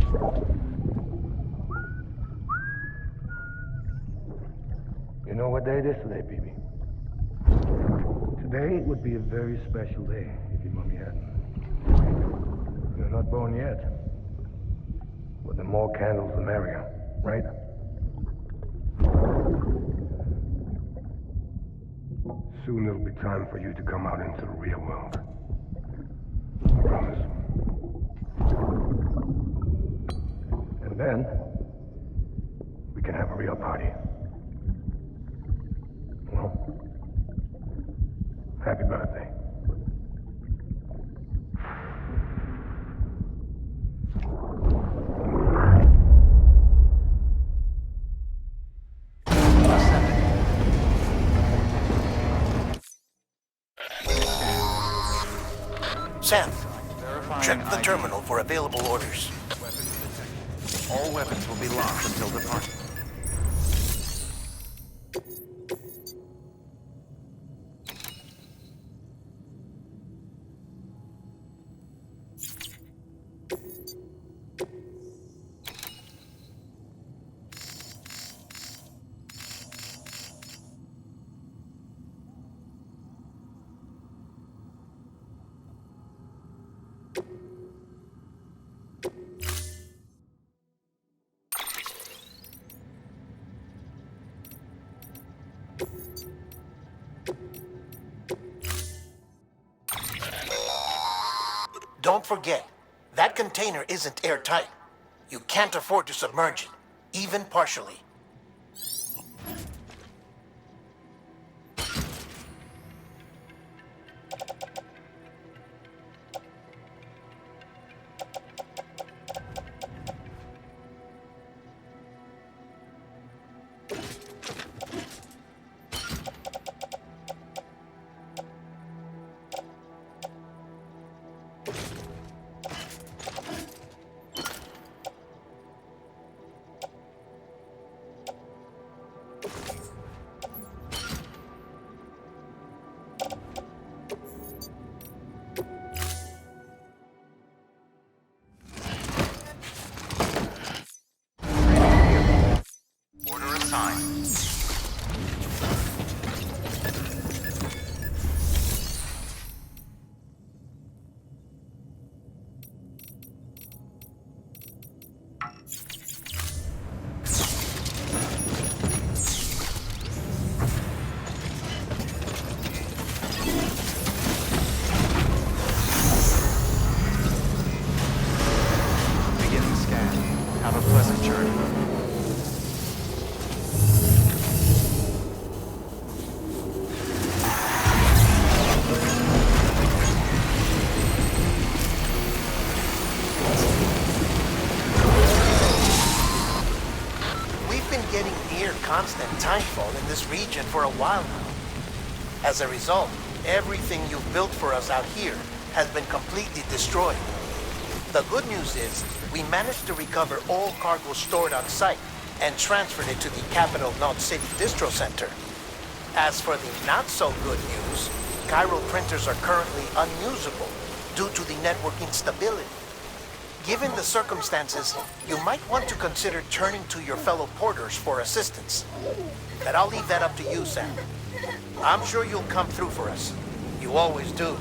You know what day it is today, BB? Today would be a very special day if your mommy hadn't. You're not born yet. But the more candles, the merrier, right? Soon it'll be time for you to come out into the real world. I promise. And then, we can have a real party. Well, happy birthday. Sam, check the terminal for available orders. All weapons will be locked until departure. Don't forget, that container isn't airtight. You can't afford to submerge it, even partially. Order assigned. Beginning scan. Have a pleasant journey. Getting near constant timefall in this region for a while now. As a result, everything you've built for us out here has been completely destroyed. The good news is, we managed to recover all cargo stored on site and transferred it to the Capital Knot City Distro Center. As for the not-so-good news, chiral printers are currently unusable due to the network instability. Given the circumstances, you might want to consider turning to your fellow porters for assistance. But I'll leave that up to you, Sam. I'm sure you'll come through for us. You always do.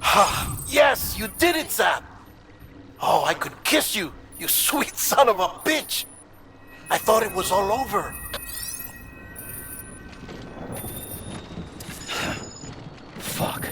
Ha! Yes, you did it, Sam! Oh, I could kiss you, you sweet son of a bitch! I thought it was all over. Fuck.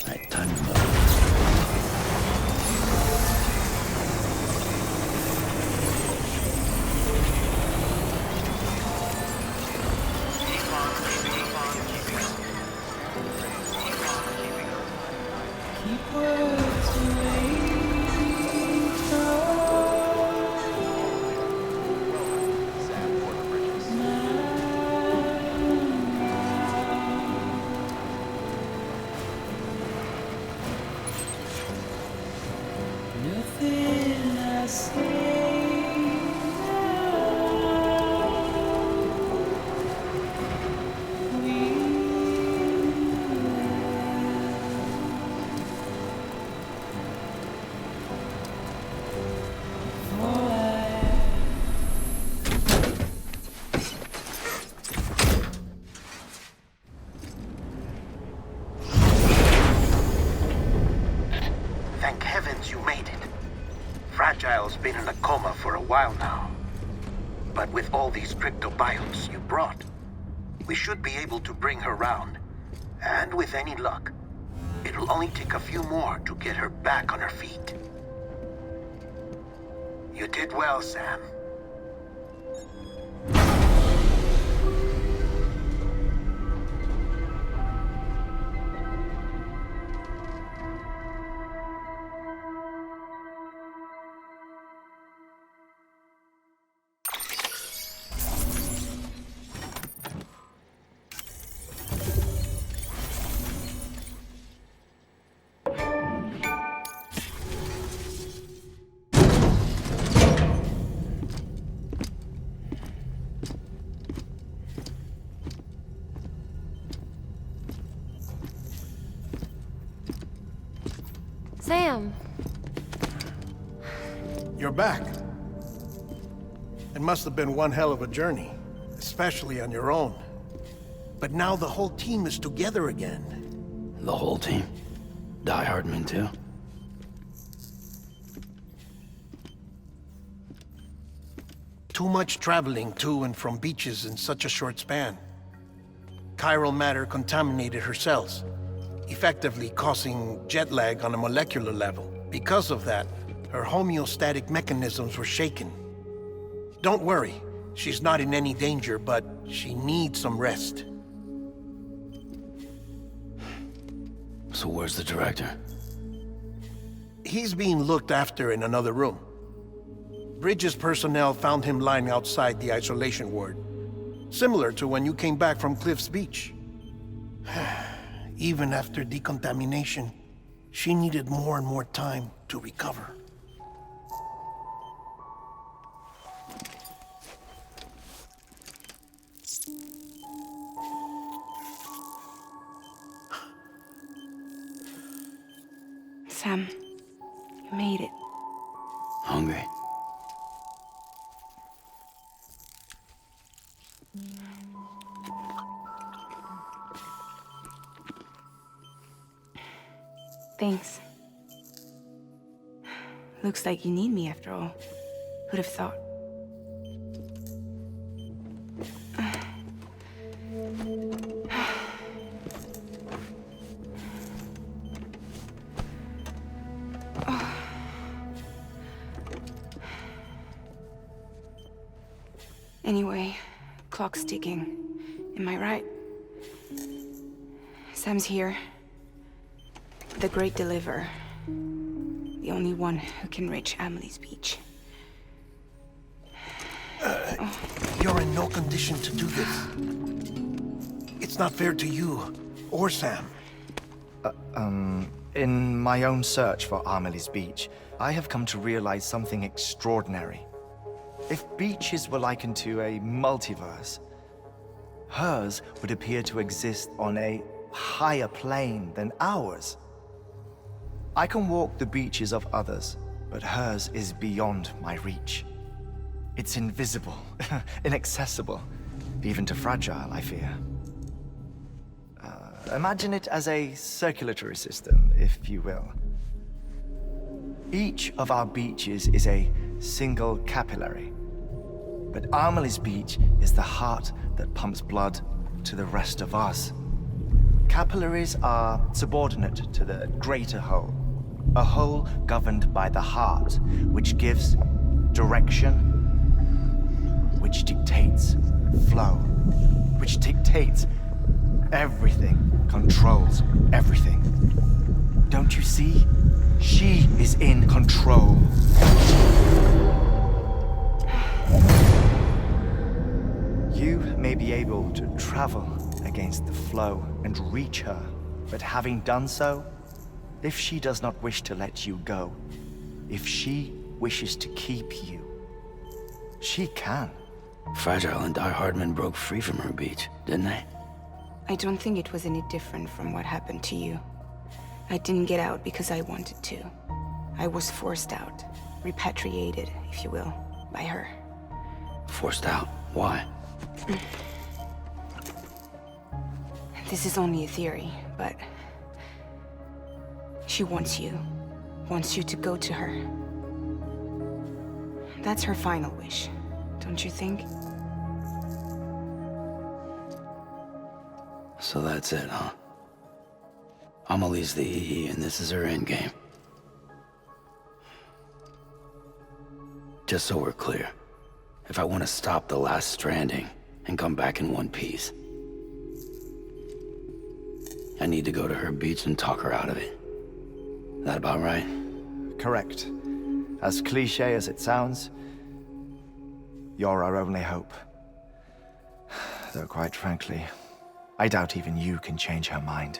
Right, time to move. Nothing I say Thank heavens you made it. Fragile's been in a coma for a while now. But with all these cryptobiotes you brought, we should be able to bring her round. And with any luck, it'll only take a few more to get her back on her feet. You did well, Sam. Sam. You're back. It must have been one hell of a journey, especially on your own. But now the whole team is together again. The whole team? Die Hardman too? Too much traveling to and from beaches in such a short span. Chiral matter contaminated her cells, effectively causing jet lag on a molecular level. Because of that, her homeostatic mechanisms were shaken. Don't worry, she's not in any danger, but she needs some rest. So where's the director? He's being looked after in another room. Bridges personnel found him lying outside the isolation ward. Similar to when you came back from Cliff's Beach. Even after decontamination, she needed more and more time to recover. Sam, you made it. Hungry? Thanks. Looks like you need me after all. Who'd have thought? Anyway, clock's ticking. Am I right? Sam's here. The Great Deliverer. The only one who can reach Amelie's beach. You're in no condition to do this. It's not fair to you or Sam. In my own search for Amelie's beach, I have come to realize something extraordinary. If beaches were likened to a multiverse, hers would appear to exist on a higher plane than ours. I can walk the beaches of others, but hers is beyond my reach. It's invisible, inaccessible, even to fragile, I fear. Imagine it as a circulatory system, if you will. Each of our beaches is a single capillary. But Amelie's beach is the heart that pumps blood to the rest of us. Capillaries are subordinate to the greater whole. A whole governed by the heart, which gives direction, which dictates flow, which dictates everything, controls everything. Don't you see? She is in control. You may be able to travel against the flow and reach her, but having done so, if she does not wish to let you go, if she wishes to keep you, she can. Fragile and Die Hardman broke free from her beach, didn't they? I don't think it was any different from what happened to you. I didn't get out because I wanted to. I was forced out. Repatriated, if you will, by her. Forced out? Why? This is only a theory, but... she wants you. Wants you to go to her. That's her final wish, don't you think? So that's it, huh? Amelie's the EE, and this is her endgame. Just so we're clear, if I want to stop the last Stranding and come back in one piece, I need to go to her beach and talk her out of it. That about right? Correct. As cliché as it sounds, you're our only hope. Though quite frankly, I doubt even you can change her mind.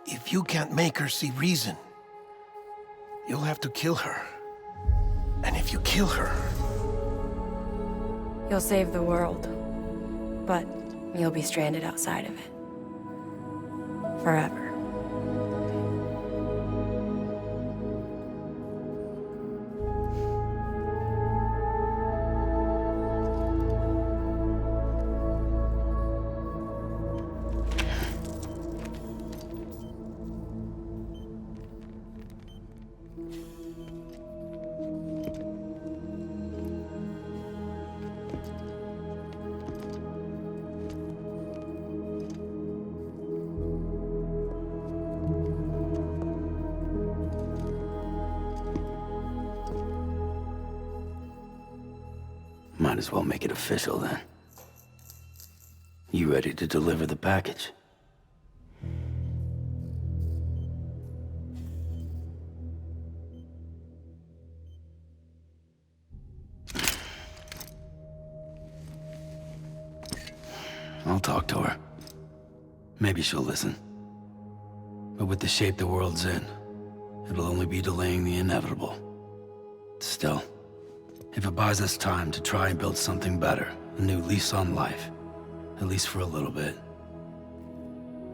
If you can't make her see reason, you'll have to kill her. And if you kill her... You'll save the world, but you'll be stranded outside of it. Forever. Might as well make it official then. You ready to deliver the package? I'll talk to her. Maybe she'll listen. But with the shape the world's in, it'll only be delaying the inevitable. Still, if it buys us time to try and build something better, a new lease on life, at least for a little bit,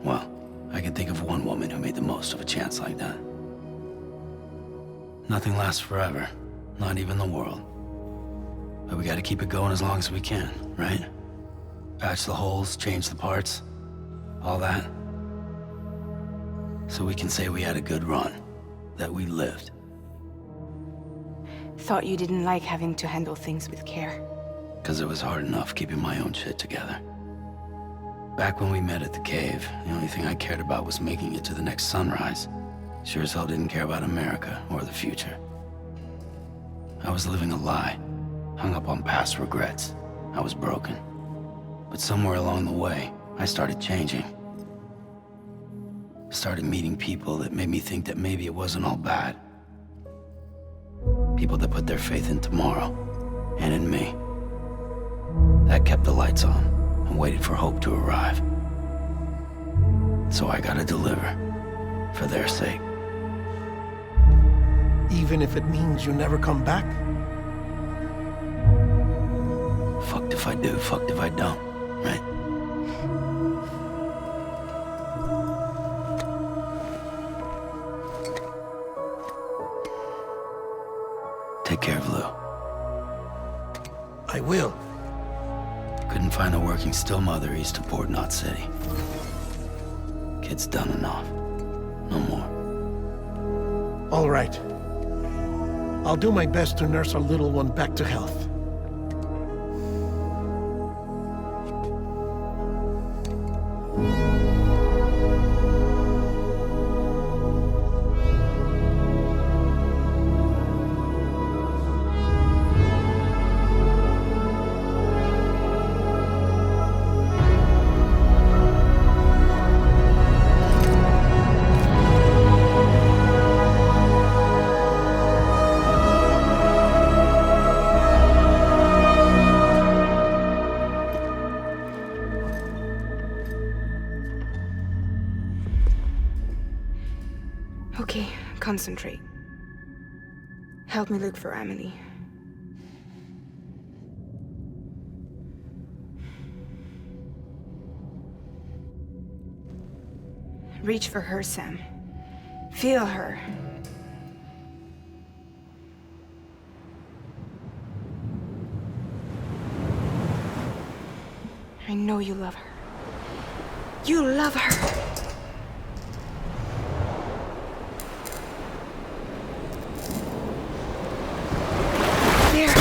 well, I can think of one woman who made the most of a chance like that. Nothing lasts forever, not even the world. But we gotta keep it going as long as we can, right? Patch the holes, change the parts, all that. So we can say we had a good run, that we lived. Thought you didn't like having to handle things with care. Because it was hard enough keeping my own shit together. Back when we met at the cave, the only thing I cared about was making it to the next sunrise. Sure as hell didn't care about America or the future. I was living a lie, hung up on past regrets. I was broken. But somewhere along the way, I started changing. Started meeting people that made me think that maybe it wasn't all bad. People that put their faith in tomorrow, and in me. That kept the lights on, and waited for hope to arrive. So I gotta deliver, for their sake. Even if it means you never come back? Fucked if I do, fucked if I don't, right? Take care of Lou. I will. Couldn't find a working still mother east of Port Knot City. Kid's done enough. No more. All right. I'll do my best to nurse our little one back to health. Okay, concentrate. Help me look for Emily. Reach for her, Sam. Feel her. I know you love her. You love her! There!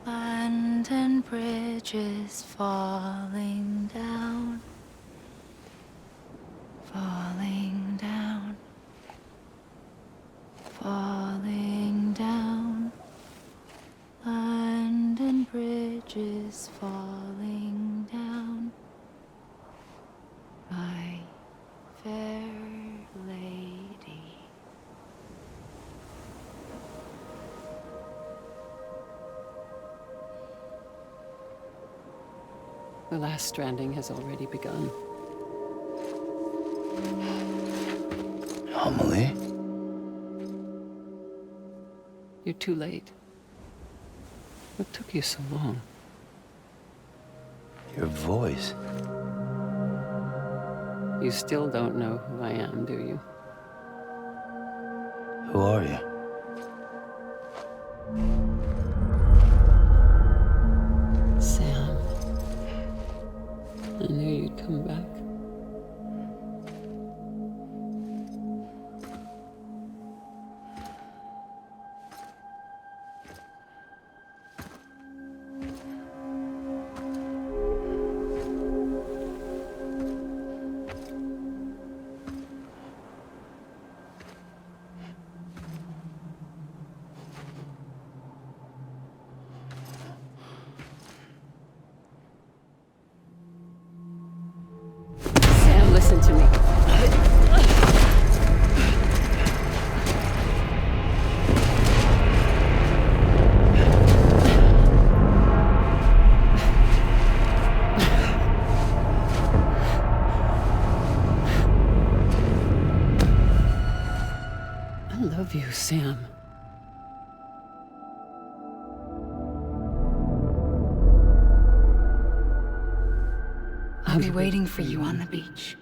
London Bridge is falling down, falling down, falling down. London Bridge is falling down, my fair lady. The last stranding has already begun. Amelie? You're too late. What took you so long? Your voice. You still don't know who I am, do you? Who are you? Sam. I knew you'd come back. Sam, listen to me. I love you, Sam. I'll be waiting for you on the beach.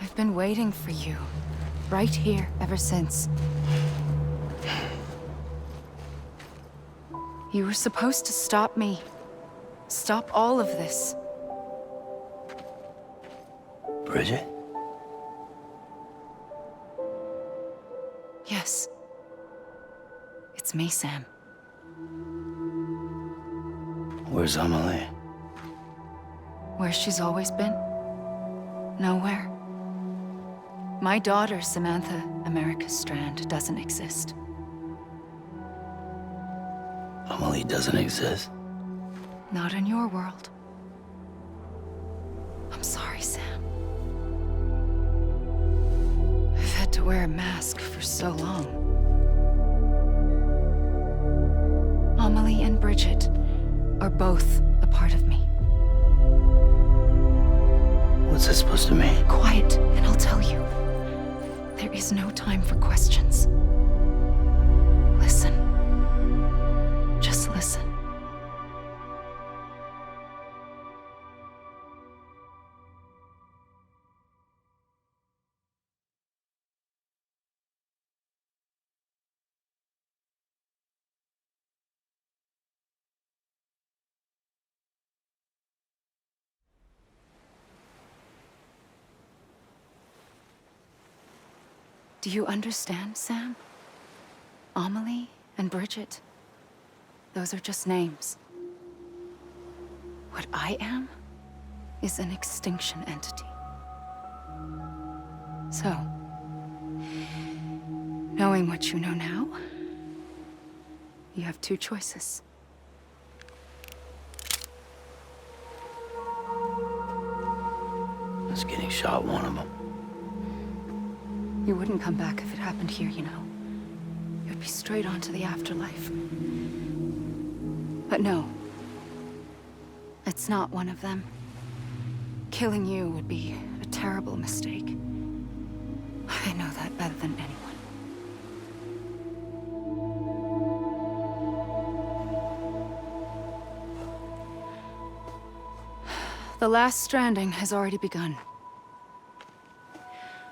I've been waiting for you, right here, ever since. You were supposed to stop me. Stop all of this. Bridget? Yes. It's me, Sam. Where's Amelie? Where she's always been? Nowhere. My daughter, Samantha America Strand, doesn't exist. Amelie doesn't exist? Not in your world. I'm sorry, Sam. I've had to wear a mask for so long. Amelie and Bridget are both a part of me. What's that supposed to mean? Quiet, and I'll tell you. There is no time for questions. Listen. Just listen. Do you understand, Sam? Amelie and Bridget, those are just names. What I am is an extinction entity. So, knowing what you know now, you have two choices. Is getting shot one of them? You wouldn't come back if it happened here, you know. You'd be straight on to the afterlife. But no. It's not one of them. Killing you would be a terrible mistake. I know that better than anyone. The last stranding has already begun.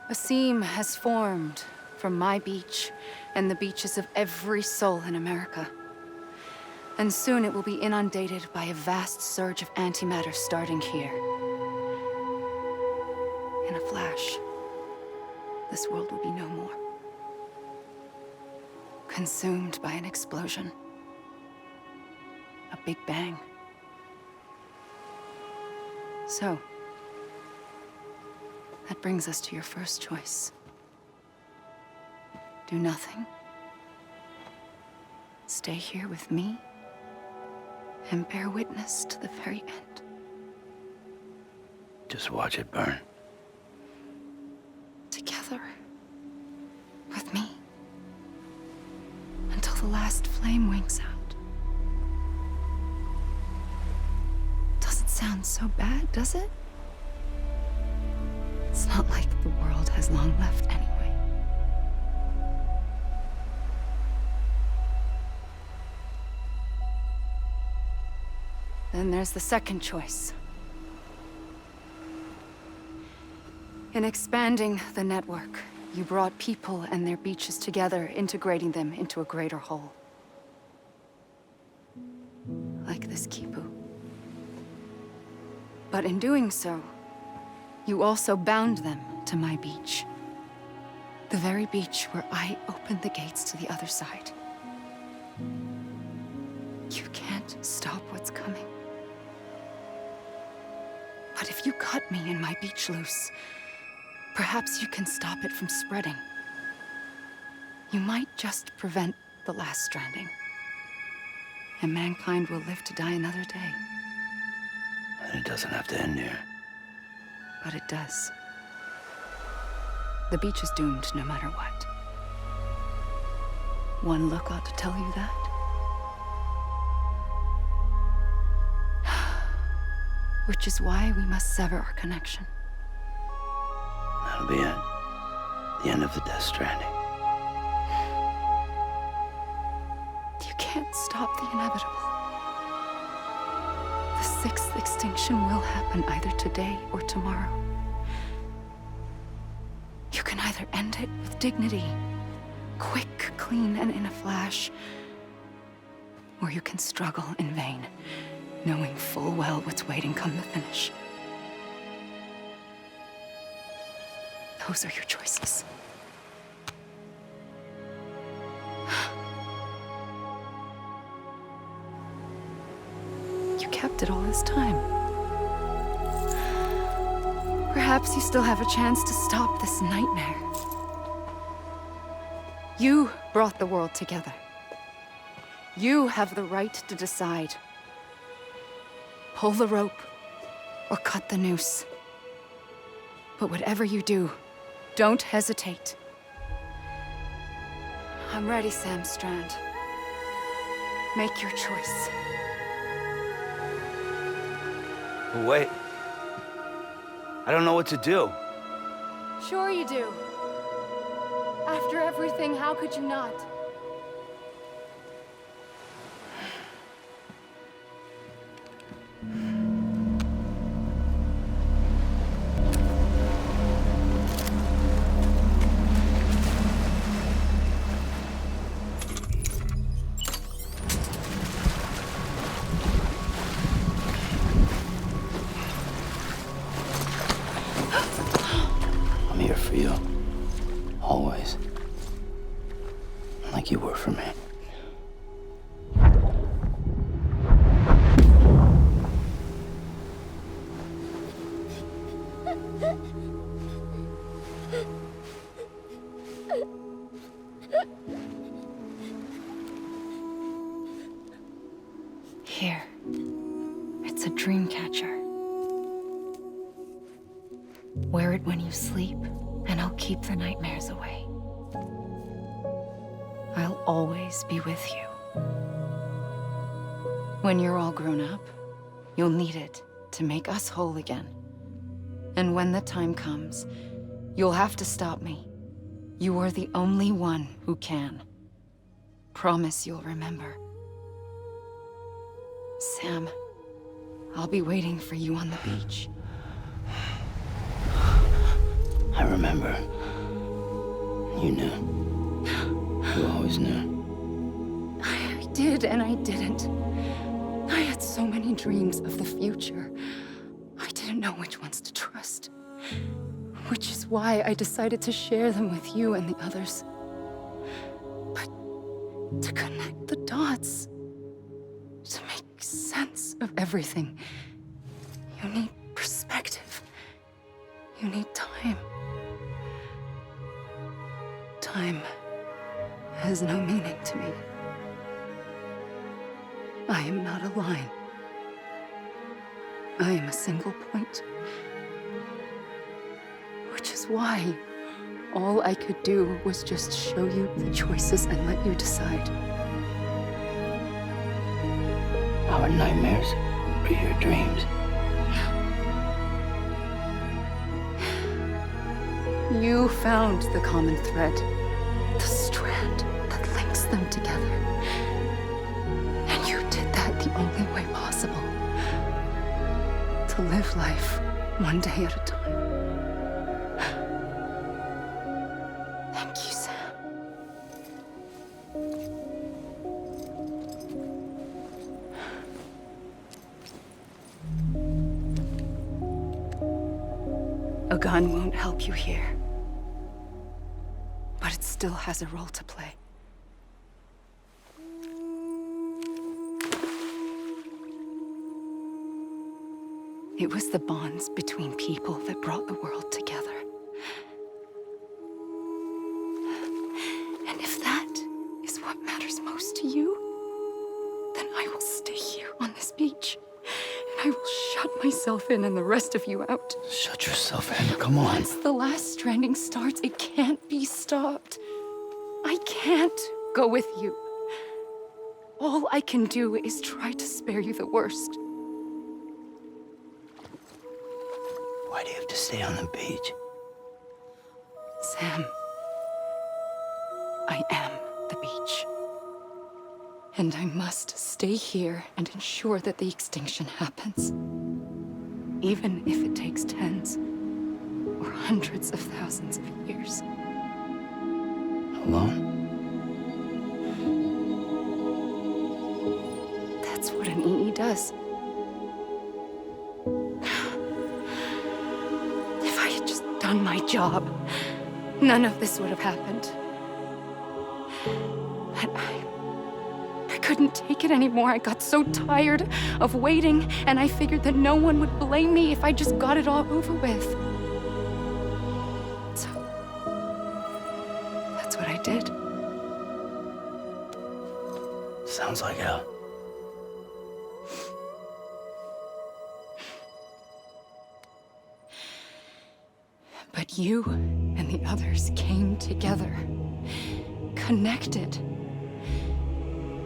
A seam has formed from my beach and the beaches of every soul in America. And soon it will be inundated by a vast surge of antimatter starting here. In a flash, this world will be no more. Consumed by an explosion. A big bang. So, that brings us to your first choice. Do nothing. Stay here with me and bear witness to the very end. Just watch it burn. Together. With me. Until the last flame winks out. Doesn't sound so bad, does it? It's not like the world has long left anyway. Then there's the second choice. In expanding the network, you brought people and their beaches together, integrating them into a greater whole. Like this Kipu. But in doing so, you also bound them to my beach. The very beach where I opened the gates to the other side. You can't stop what's coming. But if you cut me and my beach loose, perhaps you can stop it from spreading. You might just prevent the last stranding. And mankind will live to die another day. And it doesn't have to end here. But it does. The beach is doomed no matter what. One look ought to tell you that. Which is why we must sever our connection. That'll be it. The end of the Death Stranding. You can't stop the inevitable. The sixth extinction will happen either today or tomorrow. You can either end it with dignity, quick, clean, and in a flash, or you can struggle in vain, knowing full well what's waiting come the finish. Those are your choices. You kept it all this time. Perhaps you still have a chance to stop this nightmare. You brought the world together. You have the right to decide. Pull the rope or cut the noose. But whatever you do, don't hesitate. I'm ready, Sam Strand. Make your choice. But wait. I don't know what to do. Sure you do. After everything, how could you not? I'm here for you. Always. Like you were for me. Here. It's a dream catcher. Wear it when you sleep, and I'll keep the nightmares away. I'll always be with you. When you're all grown up, you'll need it to make us whole again. And when the time comes, you'll have to stop me. You are the only one who can. Promise you'll remember. Sam, I'll be waiting for you on the beach. I remember. You knew. You always knew. I did and I didn't. I had so many dreams of the future. I didn't know which ones to trust. Which is why I decided to share them with you and the others. But to connect the dots, to make sense of everything, you need perspective. You need time. Time has no meaning to me. I am not a line. I am a single point. Which is why all I could do was just show you the choices and let you decide. Our nightmares are your dreams. You found the common thread, the strand that links them together. And you did that the only way possible. To live life one day at a time. Thank you, Sam. A gun won't help you here. But it still has a role to play. It was the bonds between people that brought the world together. And if that is what matters most to you, then I will stay here on this beach. And I will shut myself in and the rest of you out. Shut yourself in. Come on. Once the last stranding starts, it can't be stopped. I can't go with you. All I can do is try to spare you the worst. Why do you have to stay on the beach? Sam, I am the beach. And I must stay here and ensure that the extinction happens. Even if it takes tens or hundreds of thousands of years. Alone? That's what an EE does. If I had just done my job, none of this would have happened. But I couldn't take it anymore. I got so tired of waiting, and I figured that no one would blame me if I just got it all over with. So, that's what I did. Sounds like hell. But you and the others came together, connected.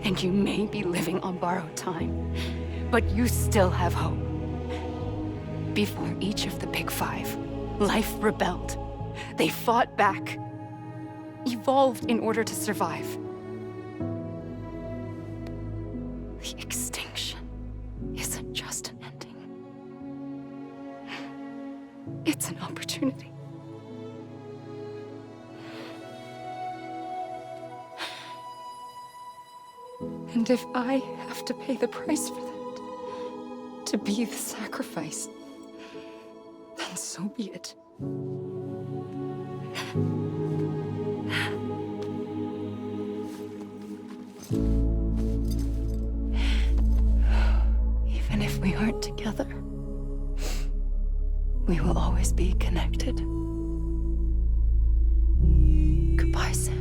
And you may be living on borrowed time, but you still have hope. Before each of the Big Five, life rebelled. They fought back, evolved in order to survive. The extinction isn't just an ending. It's an opportunity. And if I have to pay the price for that, to be the sacrifice, then so be it. Even if we aren't together, we will always be connected. Goodbye, Sam.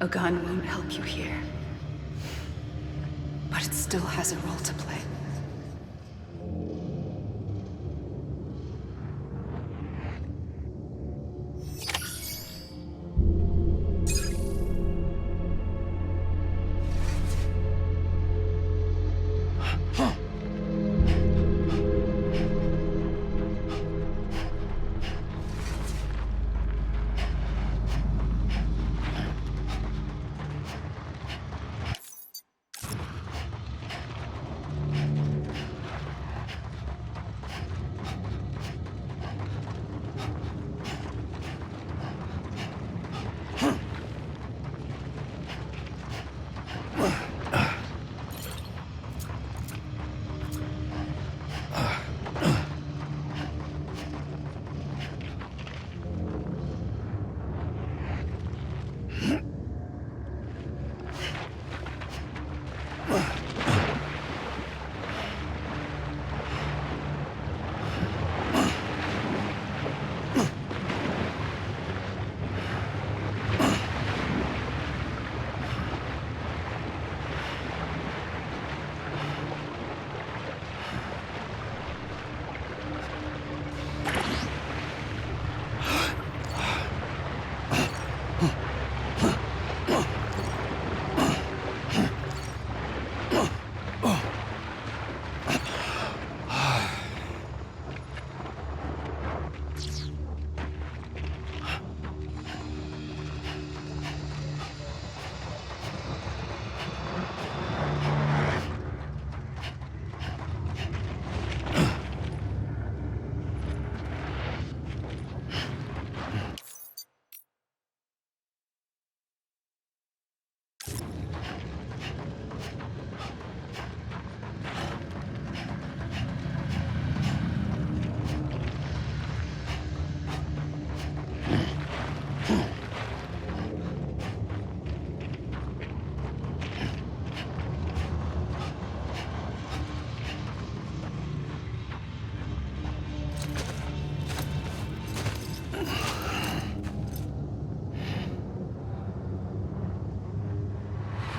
A gun won't help you here. But it still has a role to play.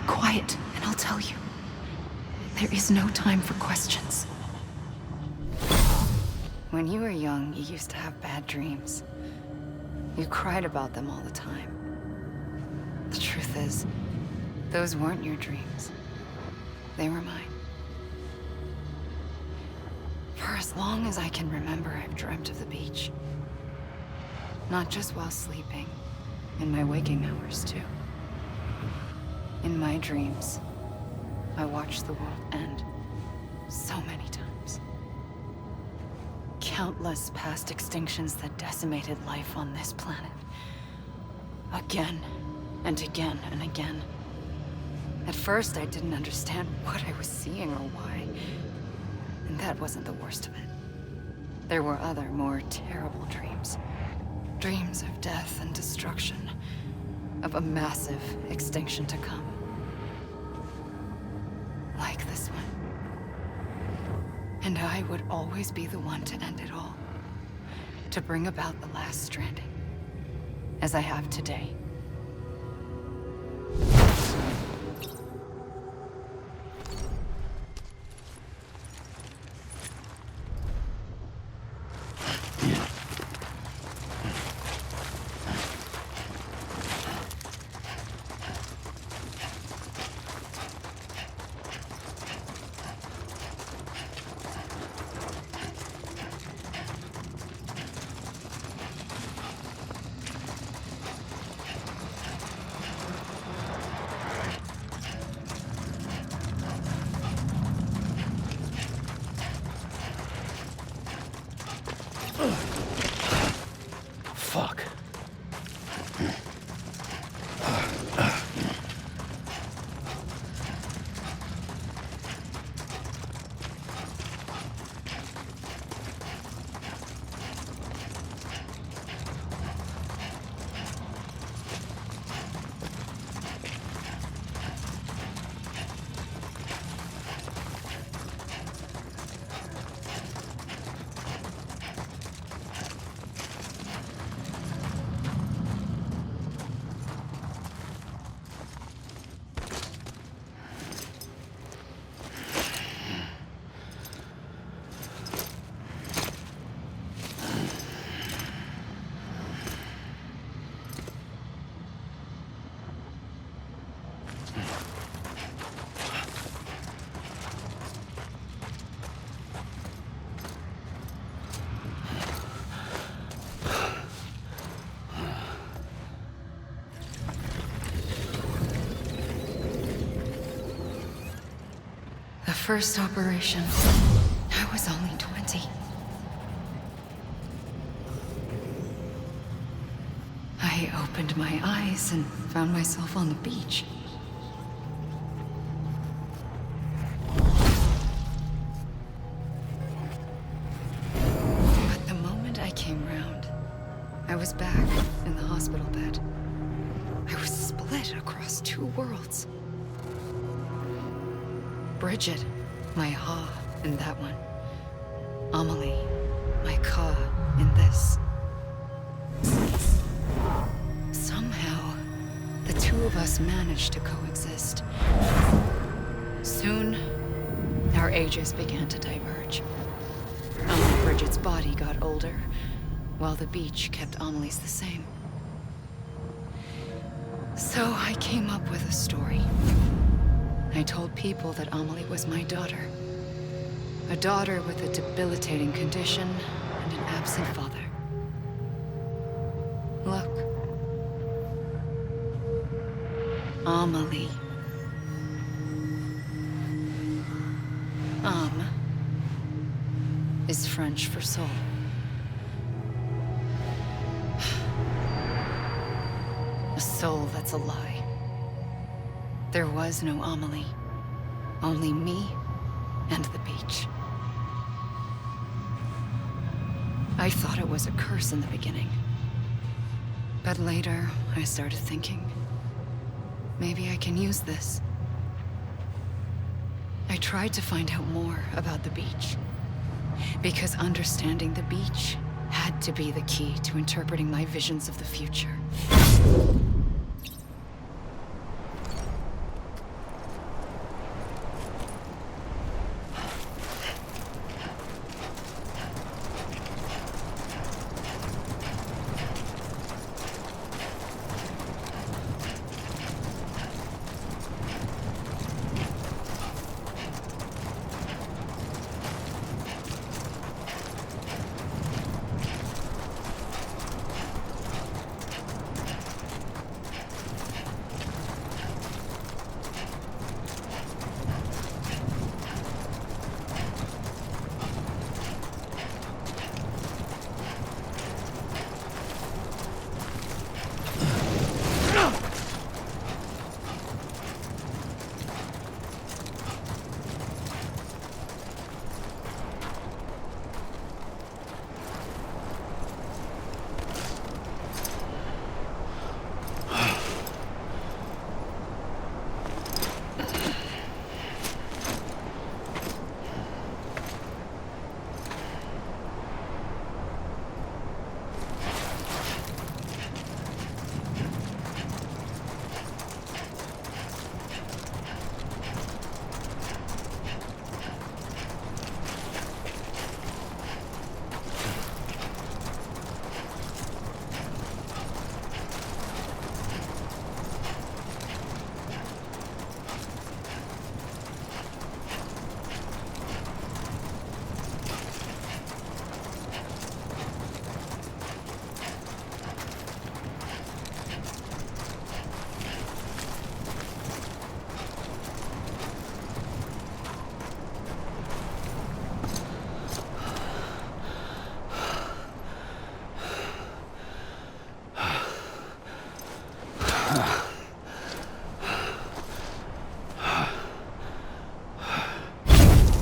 Quiet, and I'll tell you. There is no time for questions. When you were young, you used to have bad dreams. You cried about them all the time. The truth is, those weren't your dreams. They were mine. For as long as I can remember, I've dreamt of the beach. Not just while sleeping, in my waking hours too. In my dreams, I watched the world end so many times. Countless past extinctions that decimated life on this planet. Again, and again, and again. At first, I didn't understand what I was seeing or why. And that wasn't the worst of it. There were other, more terrible dreams. Dreams of death and destruction. Of a massive extinction to come. Like this one. And I would always be the one to end it all. To bring about the last stranding. As I have today. Fuck. The first operation, I was only 20. I opened my eyes and found myself on the beach. But the moment I came round, I was back in the hospital bed. I was split across two worlds. Bridget, my Ha in that one. Amelie, my Ka in this. Somehow, the two of us managed to coexist. Soon, our ages began to diverge. Only Bridget's body got older, while the beach kept Amelie's the same. So I came up with a story. I told people that Amelie was my daughter. A daughter with a debilitating condition and an absent father. Look. Amelie. Âme is French for soul. A soul that's a lie. There was no Amelie. Only me and the beach. I thought it was a curse in the beginning. But later, I started thinking, maybe I can use this. I tried to find out more about the beach. Because understanding the beach had to be the key to interpreting my visions of the future.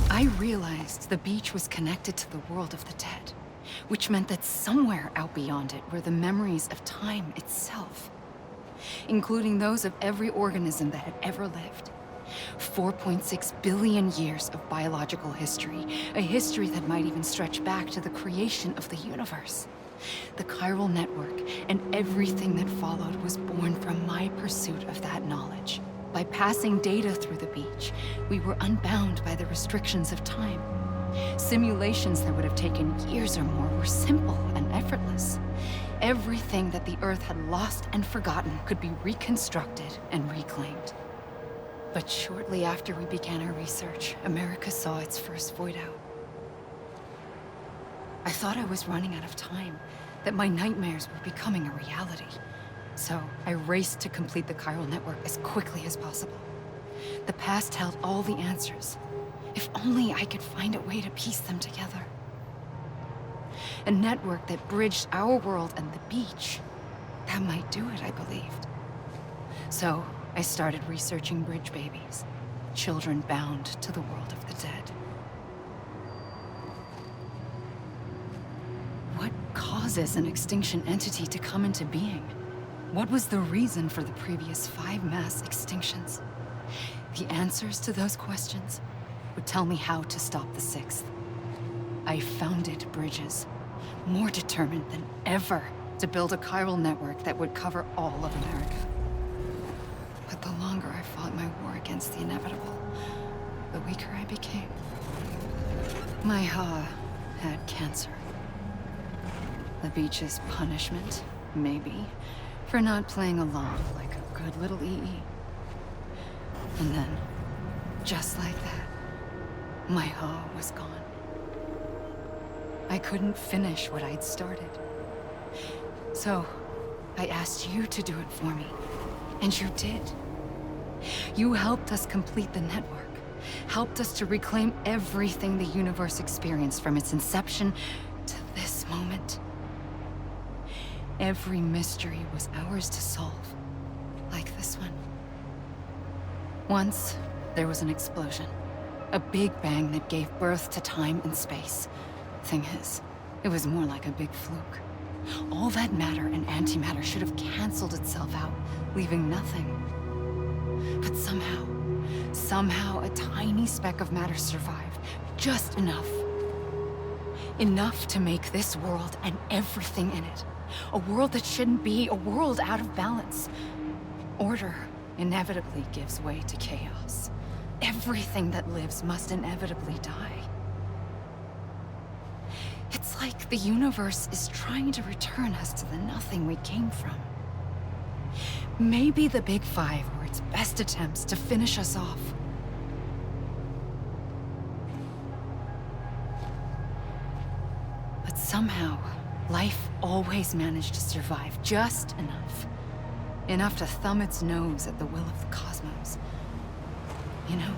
I realized the beach was connected to the world of the dead, which meant that somewhere out beyond it were the memories of time itself, including those of every organism that had ever lived. 4.6 billion years of biological history, a history that might even stretch back to the creation of the universe. The chiral network and everything that followed was born from my pursuit of that knowledge. By passing data through the beach, we were unbound by the restrictions of time. Simulations that would have taken years or more were simple and effortless. Everything that the Earth had lost and forgotten could be reconstructed and reclaimed. But shortly after we began our research, America saw its first void out. I thought I was running out of time, that my nightmares were becoming a reality. So I raced to complete the chiral network as quickly as possible. The past held all the answers. If only I could find a way to piece them together. A network that bridged our world and the beach. That might do it, I believed. So, I started researching bridge babies. Children bound to the world of the dead. What causes an extinction entity to come into being? What was the reason for the previous 5 mass extinctions? The answers to those questions would tell me how to stop the 6th. I founded bridges, more determined than ever to build a chiral network that would cover all of America. But the longer I fought my war against the inevitable, the weaker I became. My Ha had cancer. The beach's punishment, maybe, for not playing along like a good little EE. And then, just like that, my Ha was gone. I couldn't finish what I'd started. So, I asked you to do it for me. And you did. You helped us complete the network. Helped us to reclaim everything the universe experienced from its inception to this moment. Every mystery was ours to solve. Like this one. Once, there was an explosion. A big bang that gave birth to time and space. Thing is, it was more like a big fluke. All that matter and antimatter should have canceled itself out, leaving nothing. But somehow a tiny speck of matter survived. Just enough. Enough to make this world and everything in it. A world that shouldn't be, a world out of balance. Order inevitably gives way to chaos. Everything that lives must inevitably die. It's like the universe is trying to return us to the nothing we came from. Maybe the Big Five were its best attempts to finish us off. But somehow, life always managed to survive just enough. Enough to thumb its nose at the will of the cosmos. You know,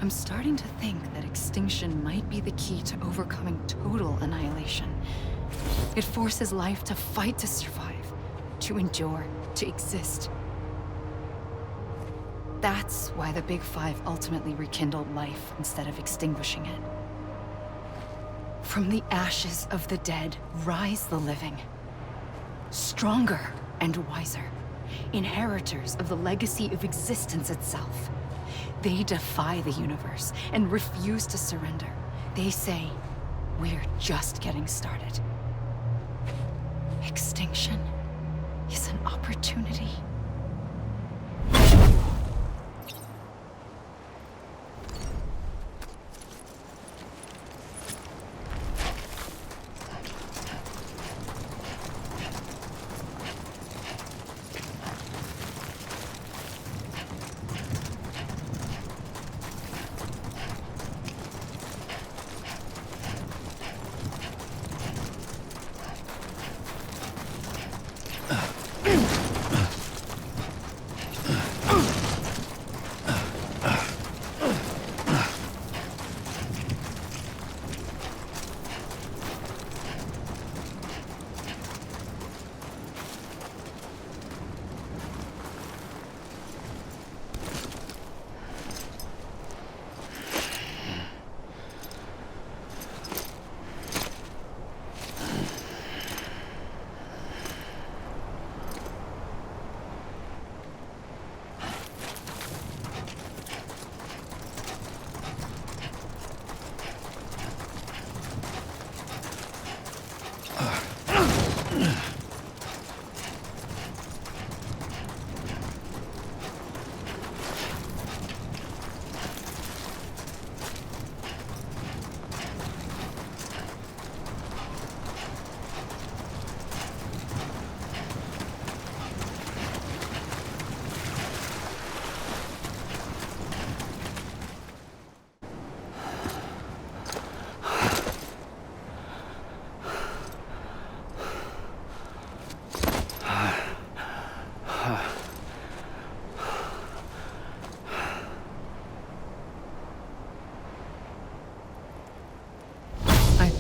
I'm starting to think that extinction might be the key to overcoming total annihilation. It forces life to fight to survive, to endure, to exist. That's why the Big Five ultimately rekindled life instead of extinguishing it. From the ashes of the dead rise the living. Stronger and wiser. Inheritors of the legacy of existence itself. They defy the universe and refuse to surrender. They say, we're just getting started. Extinction is an opportunity.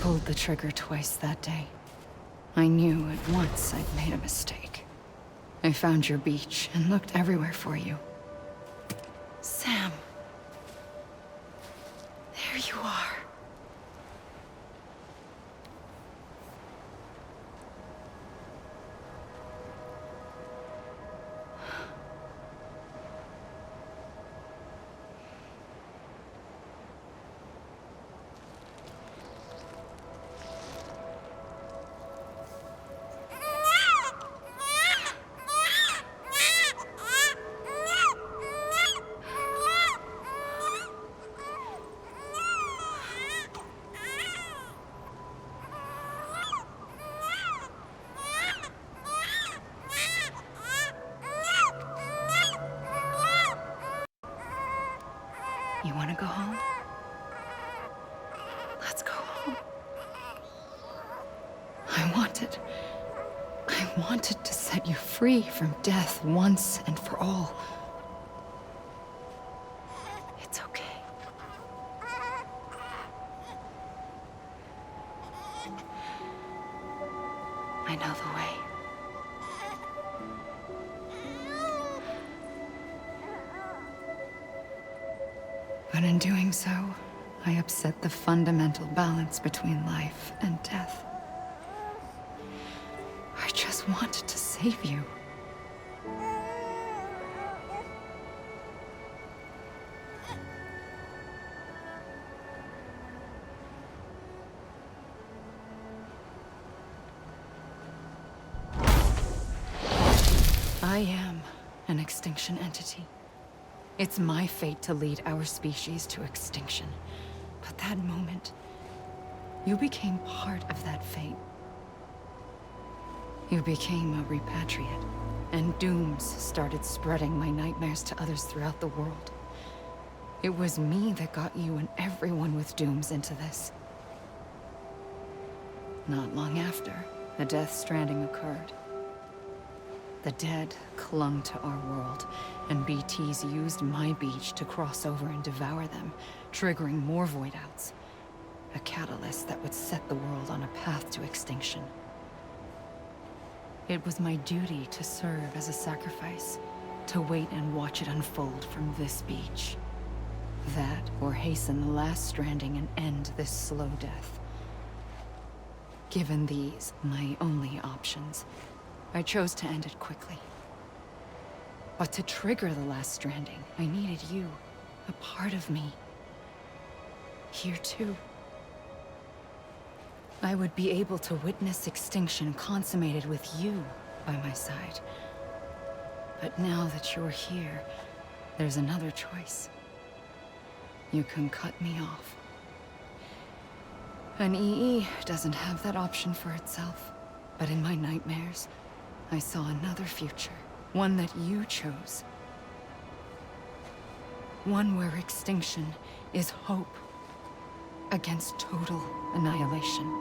pulled the trigger twice that day. I knew at once I'd made a mistake. I found your beach and looked everywhere for you. Sam. There you are. You want to go home? Let's go home. I wanted to set you free from death once and for all. It's okay. I know the way. But in doing so, I upset the fundamental balance between life and death. I just wanted to save you. I am an extinction entity. It's my fate to lead our species to extinction. But that moment, you became part of that fate. You became a repatriate, and dooms started spreading my nightmares to others throughout the world. It was me that got you and everyone with dooms into this. Not long after, the Death Stranding occurred. The dead clung to our world, and BTs used my beach to cross over and devour them, triggering more void outs. A catalyst that would set the world on a path to extinction. It was my duty to serve as a sacrifice, to wait and watch it unfold from this beach. That, or hasten the last stranding and end this slow death. Given these, my only options, I chose to end it quickly. But to trigger the last stranding, I needed you, a part of me. Here too. I would be able to witness extinction consummated with you by my side. But now that you're here, there's another choice. You can cut me off. An EE doesn't have that option for itself. But in my nightmares, I saw another future. One that you chose. One where extinction is hope against total annihilation.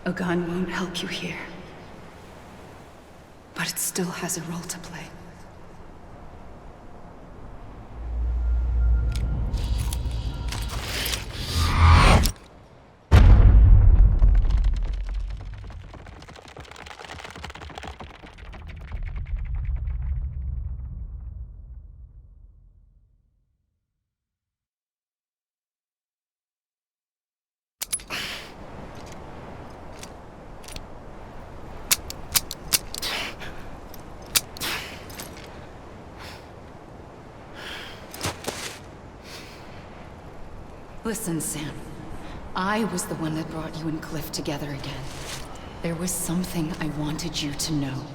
A gun won't help you here. But it still has a role to play. Listen, Sam. I was the one that brought you and Cliff together again. There was something I wanted you to know.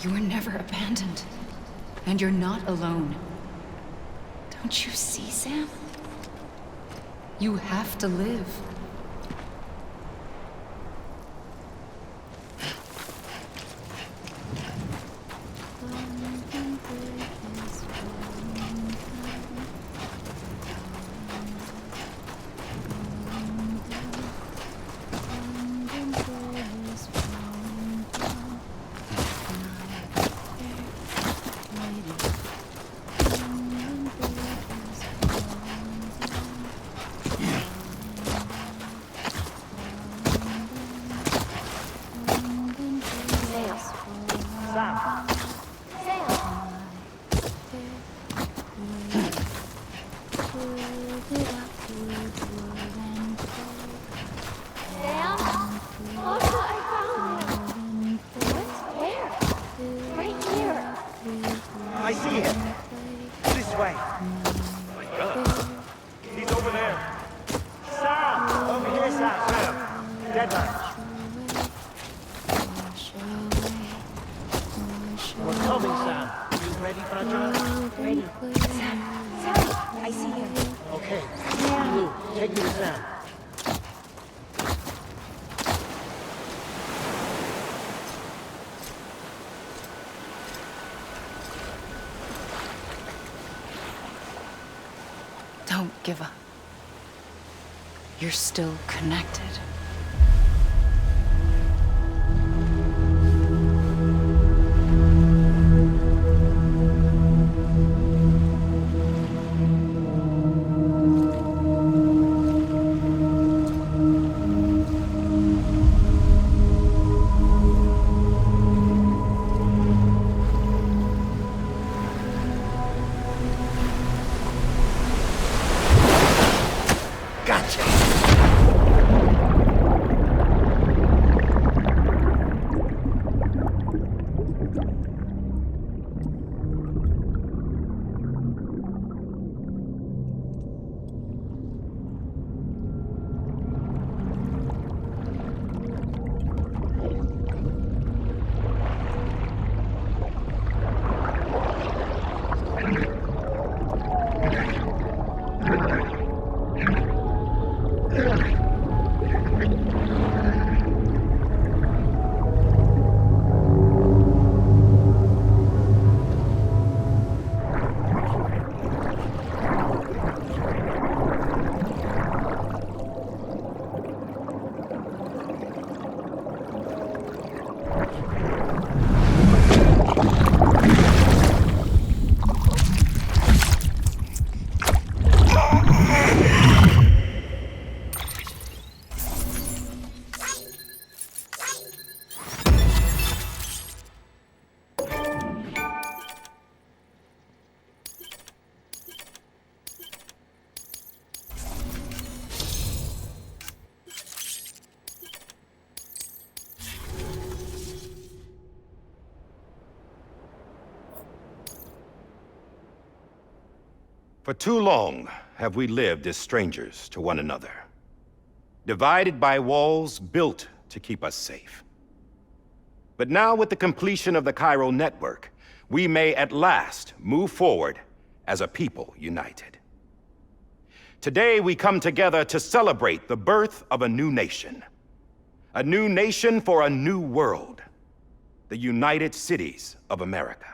You were never abandoned. And you're not alone. Don't you see, Sam? You have to live. I see him. This way. My brother. He's over there. Sam! Over here, Sam. Sam. Dead man. We're coming, Sam. You ready, Fragile? Ready. Sam. Sam, I see him. Okay. Blue, take me to Sam. Don't give up. You're still connected. For too long have we lived as strangers to one another, divided by walls built to keep us safe. But now, with the completion of the Chiral network, we may at last move forward as a people united. Today, we come together to celebrate the birth of a new nation. A new nation for a new world. The United Cities of America.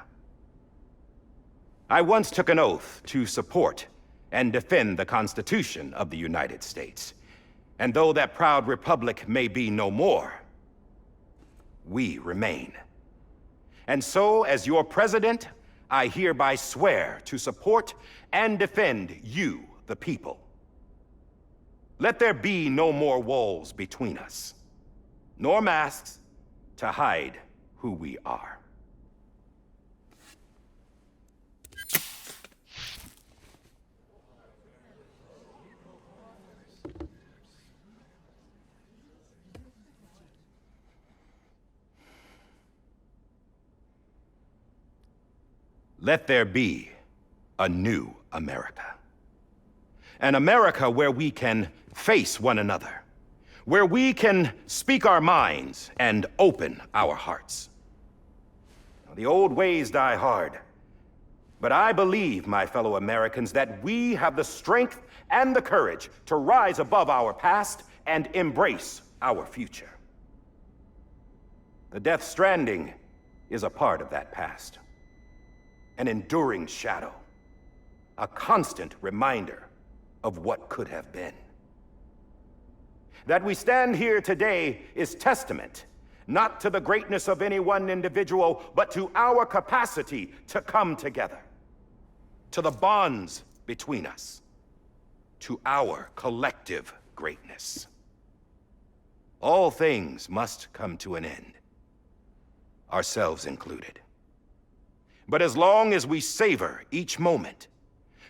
I once took an oath to support and defend the Constitution of the United States. And though that proud republic may be no more, we remain. And so, as your president, I hereby swear to support and defend you, the people. Let there be no more walls between us, nor masks to hide who we are. Let there be a new America. An America where we can face one another, where we can speak our minds and open our hearts. Now, the old ways die hard, but I believe, my fellow Americans, that we have the strength and the courage to rise above our past and embrace our future. The Death Stranding is a part of that past. An enduring shadow, a constant reminder of what could have been. That we stand here today is testament, not to the greatness of any one individual, but to our capacity to come together, to the bonds between us, to our collective greatness. All things must come to an end, ourselves included. But as long as we savor each moment,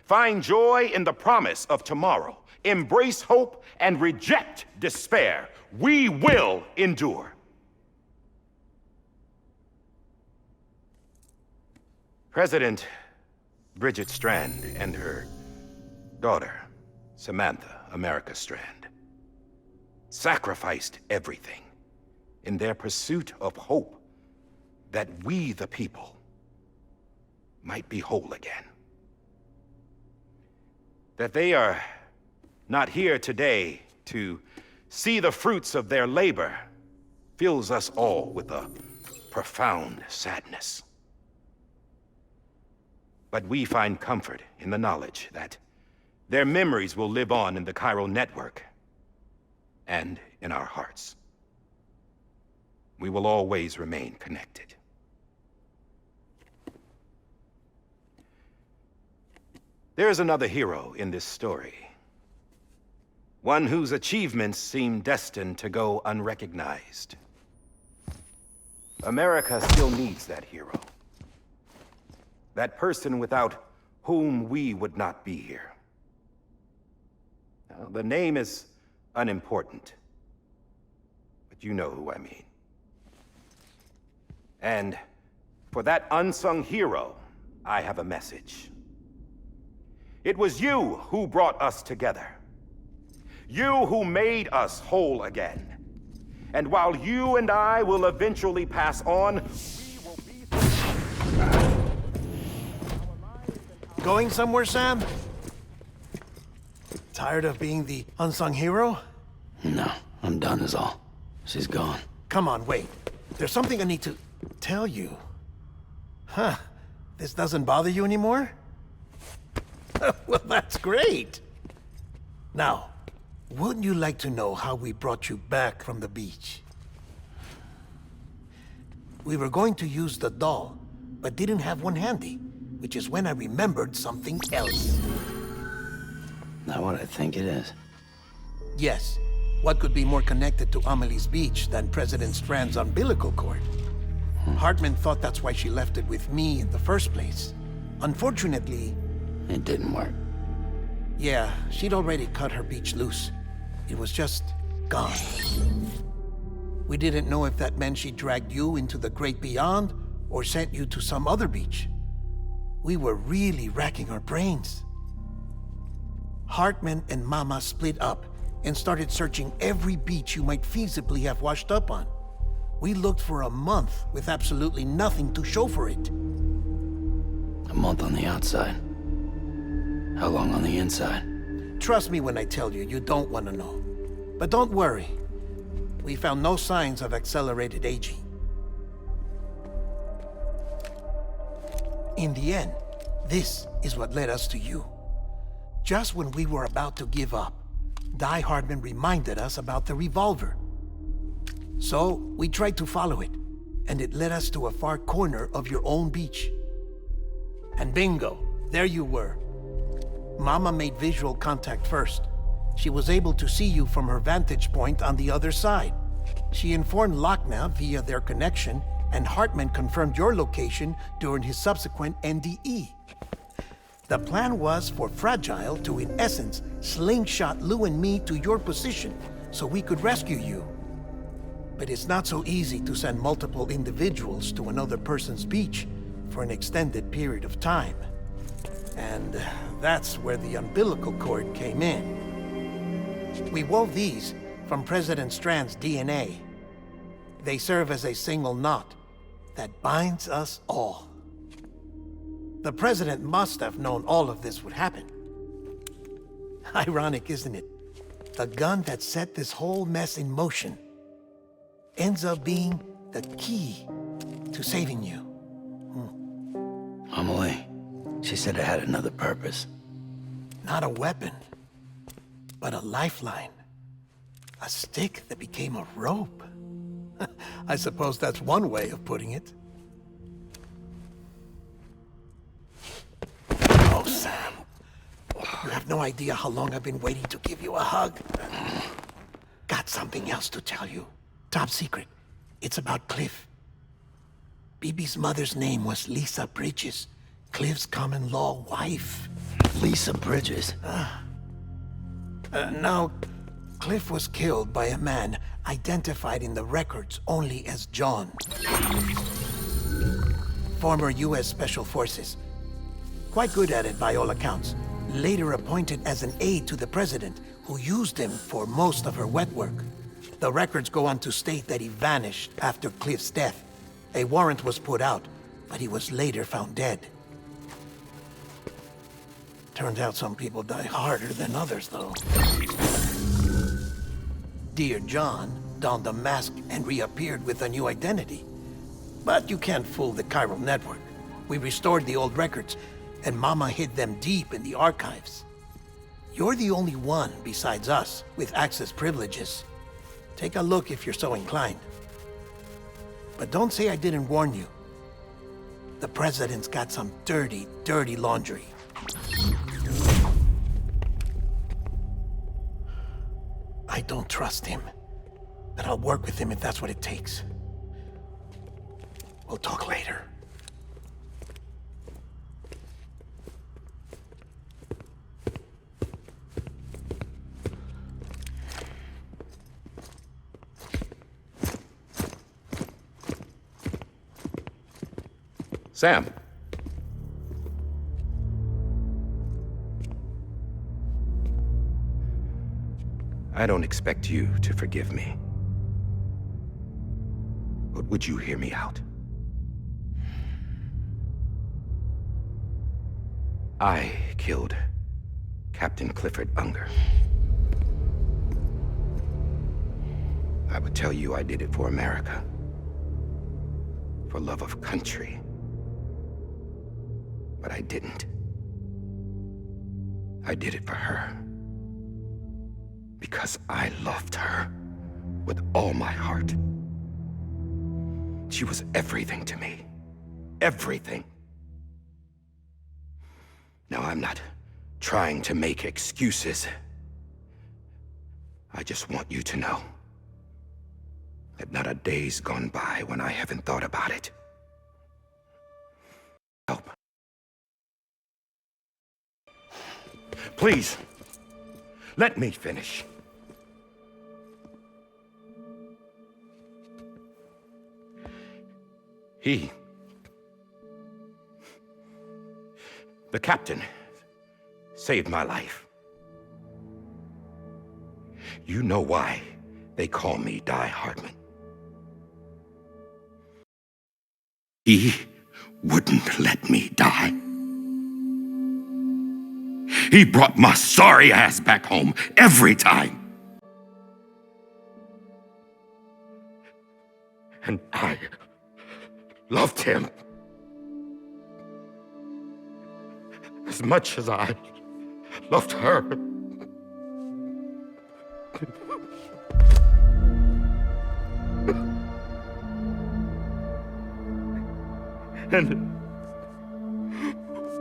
find joy in the promise of tomorrow, embrace hope, and reject despair, we will endure. President Bridget Strand and her daughter, Samantha America Strand, sacrificed everything in their pursuit of hope that we, the people, might be whole again. That they are not here today to see the fruits of their labor fills us all with a profound sadness. But we find comfort in the knowledge that their memories will live on in the chiral network and in our hearts. We will always remain connected. There is another hero in this story. One whose achievements seem destined to go unrecognized. America still needs that hero. That person without whom we would not be here. Now, the name is unimportant, but you know who I mean. And for that unsung hero, I have a message. It was you who brought us together. You who made us whole again. And while you and I will eventually pass on, we will be... Going somewhere, Sam? Tired of being the unsung hero? No, I'm done is all. She's gone. Come on, wait. There's something I need to tell you. Huh. This doesn't bother you anymore? Well, that's great. Now, wouldn't you like to know how we brought you back from the beach? We were going to use the doll, but didn't have one handy, which is when I remembered something else. Not what I think it is. Yes. What could be more connected to Amelie's beach than President Strand's umbilical cord? Hartman thought that's why she left it with me in the first place. Unfortunately... It didn't work. Yeah, she'd already cut her beach loose. It was just gone. We didn't know if that meant she dragged you into the great beyond or sent you to some other beach. We were really racking our brains. Hartman and Mama split up and started searching every beach you might feasibly have washed up on. We looked for a month with absolutely nothing to show for it. A month on the outside. How long on the inside? Trust me when I tell you, you don't want to know. But don't worry. We found no signs of accelerated aging. In the end, this is what led us to you. Just when we were about to give up, Die Hardman reminded us about the revolver. So, we tried to follow it, and it led us to a far corner of your own beach. And bingo, there you were. Mama made visual contact first. She was able to see you from her vantage point on the other side. She informed Lochna via their connection, and Hartman confirmed your location during his subsequent NDE. The plan was for Fragile to, in essence, slingshot Lou and me to your position so we could rescue you. But it's not so easy to send multiple individuals to another person's beach for an extended period of time. And that's where the umbilical cord came in. We wove these from President Strand's DNA. They serve as a single knot that binds us all. The President must have known all of this would happen. Ironic, isn't it? The gun that set this whole mess in motion ends up being the key to saving you. Amelie, she said it had another purpose. Not a weapon, but a lifeline. A stick that became a rope. I suppose that's one way of putting it. Oh, Sam. You have no idea how long I've been waiting to give you a hug. Got something else to tell you. Top secret. It's about Cliff. Bibi's mother's name was Lisa Bridges, Cliff's common-law wife. Lisa Bridges? Now, Cliff was killed by a man identified in the records only as John. Former U.S. Special Forces. Quite good at it by all accounts. Later appointed as an aide to the president, who used him for most of her wet work. The records go on to state that he vanished after Cliff's death. A warrant was put out, but he was later found dead. Turns out some people die harder than others, though. Dear John donned a mask and reappeared with a new identity. But you can't fool the chiral network. We restored the old records, and Mama hid them deep in the archives. You're the only one besides us with access privileges. Take a look if you're so inclined. But don't say I didn't warn you. The president's got some dirty, dirty laundry. I don't trust him, but I'll work with him if that's what it takes. We'll talk later. Sam. I don't expect you to forgive me. But would you hear me out? I killed Captain Clifford Unger. I would tell you I did it for America. For love of country. But I didn't. I did it for her. Because I loved her with all my heart. She was everything to me. Everything. Now, I'm not trying to make excuses. I just want you to know that not a day's gone by when I haven't thought about it. Help. Please, let me finish. The captain, saved my life. You know why they call me Die Hartman. He wouldn't let me die. He brought my sorry ass back home every time. And I loved him as much as I loved her. And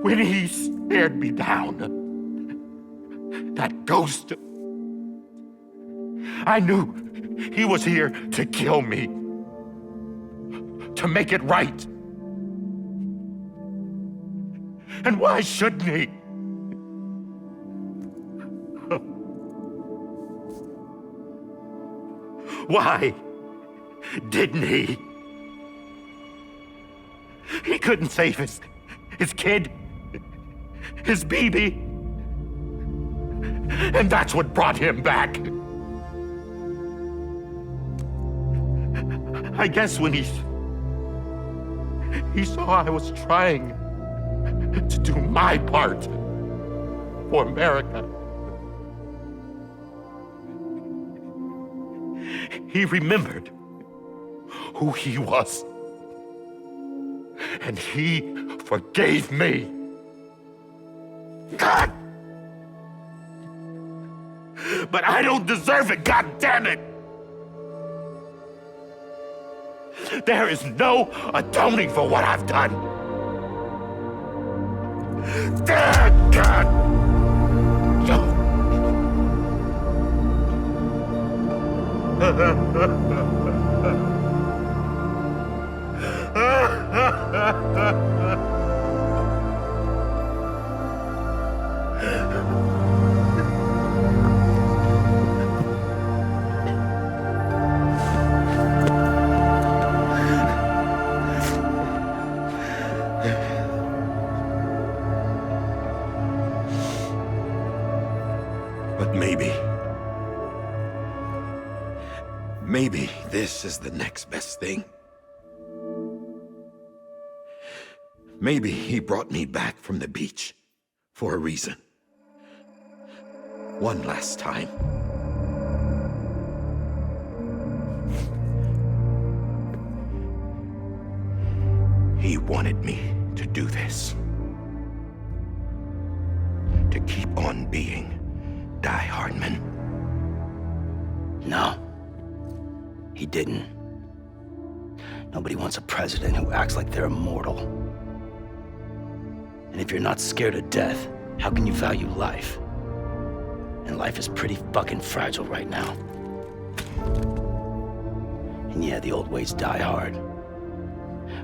when he stared me down, that ghost, I knew he was here to kill me, to make it right. And why shouldn't he? Why didn't he? He couldn't save his kid, his baby. And that's what brought him back. I guess when he saw I was trying to do my part for America, he remembered who he was. And he forgave me. God! But I don't deserve it, God damn it! There is no atoning for what I've done. God! But maybe this is the next best thing. Maybe he brought me back from the beach for a reason. One last time. He wanted me to do this. To keep on being Die Hardman. No. He didn't. Nobody wants a president who acts like they're immortal. And if you're not scared of death, how can you value life? And life is pretty fucking fragile right now. And yeah, the old ways die hard.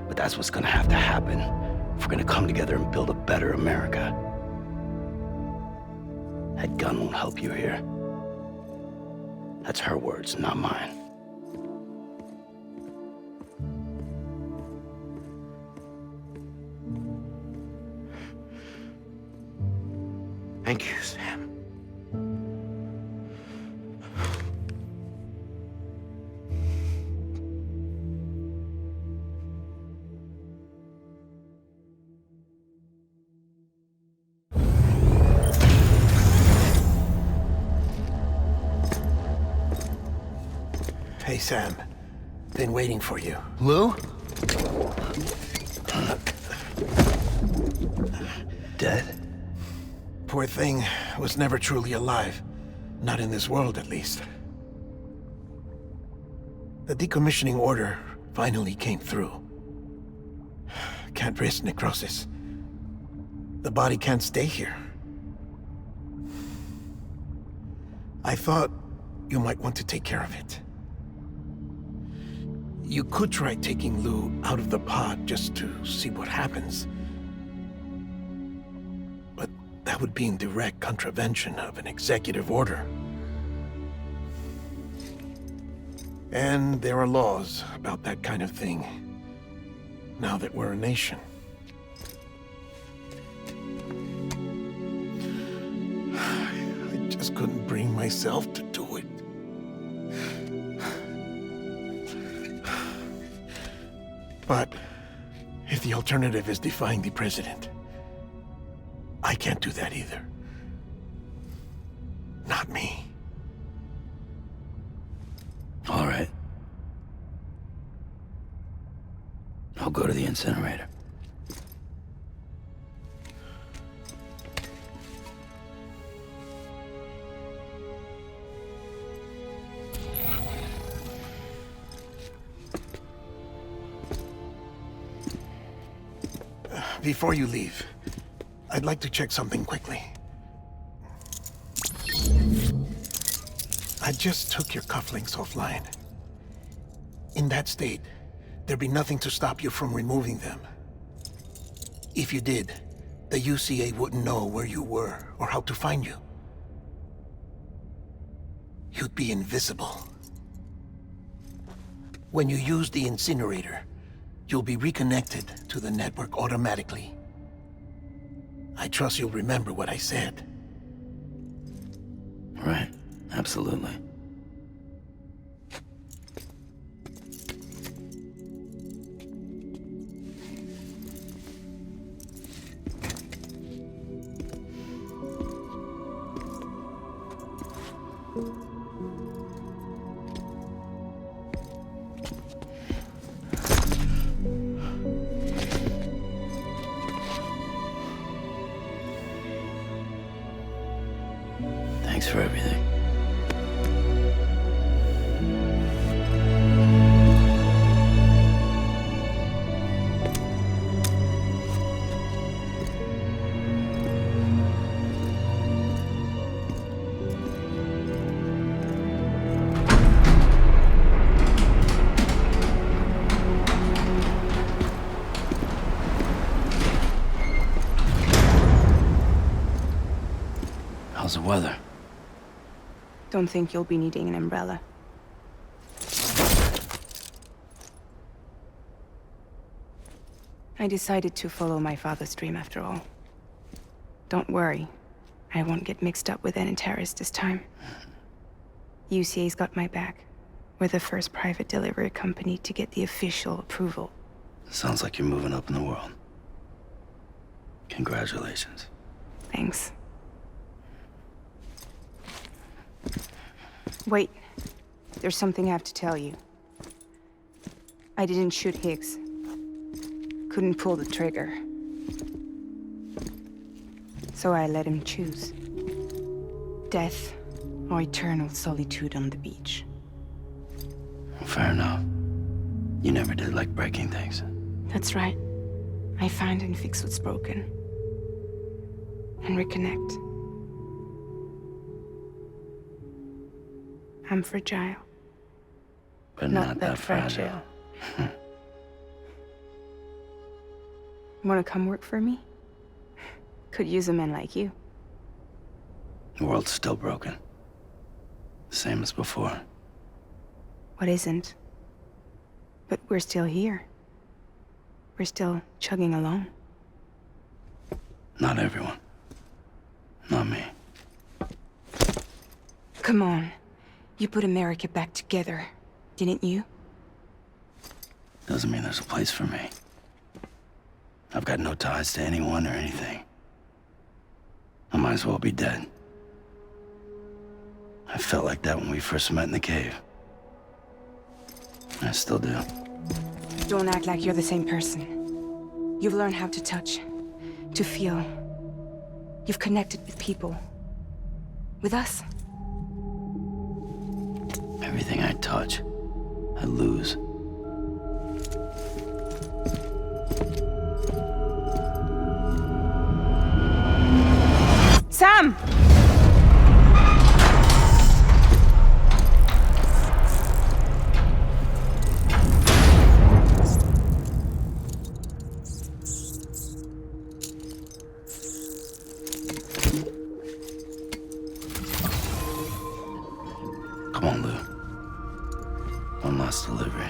But that's what's gonna have to happen if we're gonna come together and build a better America. That gun won't help you here. That's her words, not mine. Thank you, Sam. Hey, Sam. Been waiting for you. Lou? Dead? Poor thing was never truly alive. Not in this world, at least. The decommissioning order finally came through. Can't risk necrosis. The body can't stay here. I thought you might want to take care of it. You could try taking Lou out of the pod just to see what happens. But that would be in direct contravention of an executive order. And there are laws about that kind of thing, now that we're a nation. I just couldn't bring myself to do it. But if the alternative is defying the president, I can't do that either. Not me. All right. I'll go to the incinerator. Before you leave, I'd like to check something quickly. I just took your cufflinks offline. In that state, there'd be nothing to stop you from removing them. If you did, the UCA wouldn't know where you were or how to find you. You'd be invisible. When you use the incinerator, you'll be reconnected to the network automatically. I trust you'll remember what I said. Right. Absolutely. Thanks for everything. How's the weather? Don't think you'll be needing an umbrella. I decided to follow my father's dream after all. Don't worry. I won't get mixed up with any terrorists this time. UCA's got my back. We're the first private delivery company to get the official approval. Sounds like you're moving up in the world. Congratulations. Thanks. Wait. There's something I have to tell you. I didn't shoot Higgs. Couldn't pull the trigger. So I let him choose. Death or eternal solitude on the beach. Fair enough. You never did like breaking things. That's right. I find and fix what's broken. And reconnect. I'm fragile. But not that fragile. Wanna come work for me? Could use a man like you. The world's still broken. Same as before. What isn't? But we're still here. We're still chugging along. Not everyone. Not me. Come on. You put America back together, didn't you? Doesn't mean there's a place for me. I've got no ties to anyone or anything. I might as well be dead. I felt like that when we first met in the cave. I still do. Don't act like you're the same person. You've learned how to touch, to feel. You've connected with people. With us. Everything I touch, I lose. Sam! Come on, Lou. One last delivery.